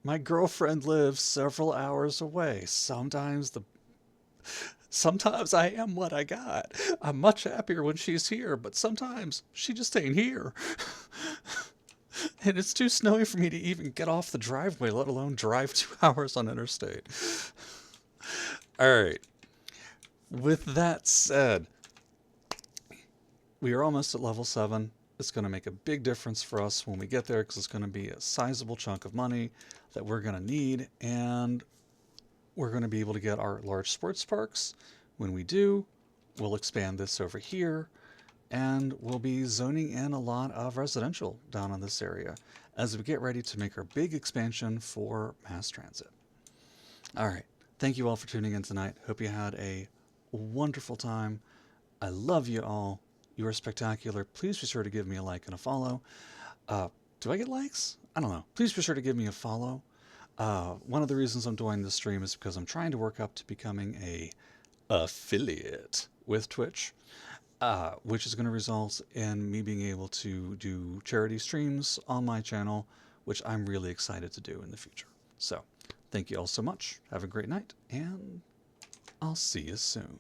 my girlfriend lives several hours away. Sometimes I am what I got. I'm much happier when she's here, but sometimes she just ain't here. And it's too snowy for me to even get off the driveway, let alone drive 2 hours on interstate. All right. With that said, we are almost at level 7. It's going to make a big difference for us when we get there because it's going to be a sizable chunk of money that we're going to need, and we're going to be able to get our large sports parks. When we do, we'll expand this over here, and we'll be zoning in a lot of residential down in this area as we get ready to make our big expansion for mass transit. All right. Thank you all for tuning in tonight. Hope you had a wonderful time. I love you all. You are spectacular. Please be sure to give me a like and a follow. Do I get likes? I don't know. Please be sure to give me a follow. One of the reasons I'm doing this stream is because I'm trying to work up to becoming a affiliate with Twitch, which is going to result in me being able to do charity streams on my channel, which I'm really excited to do in the future. So Thank you all so much. Have a great night, and I'll see you soon.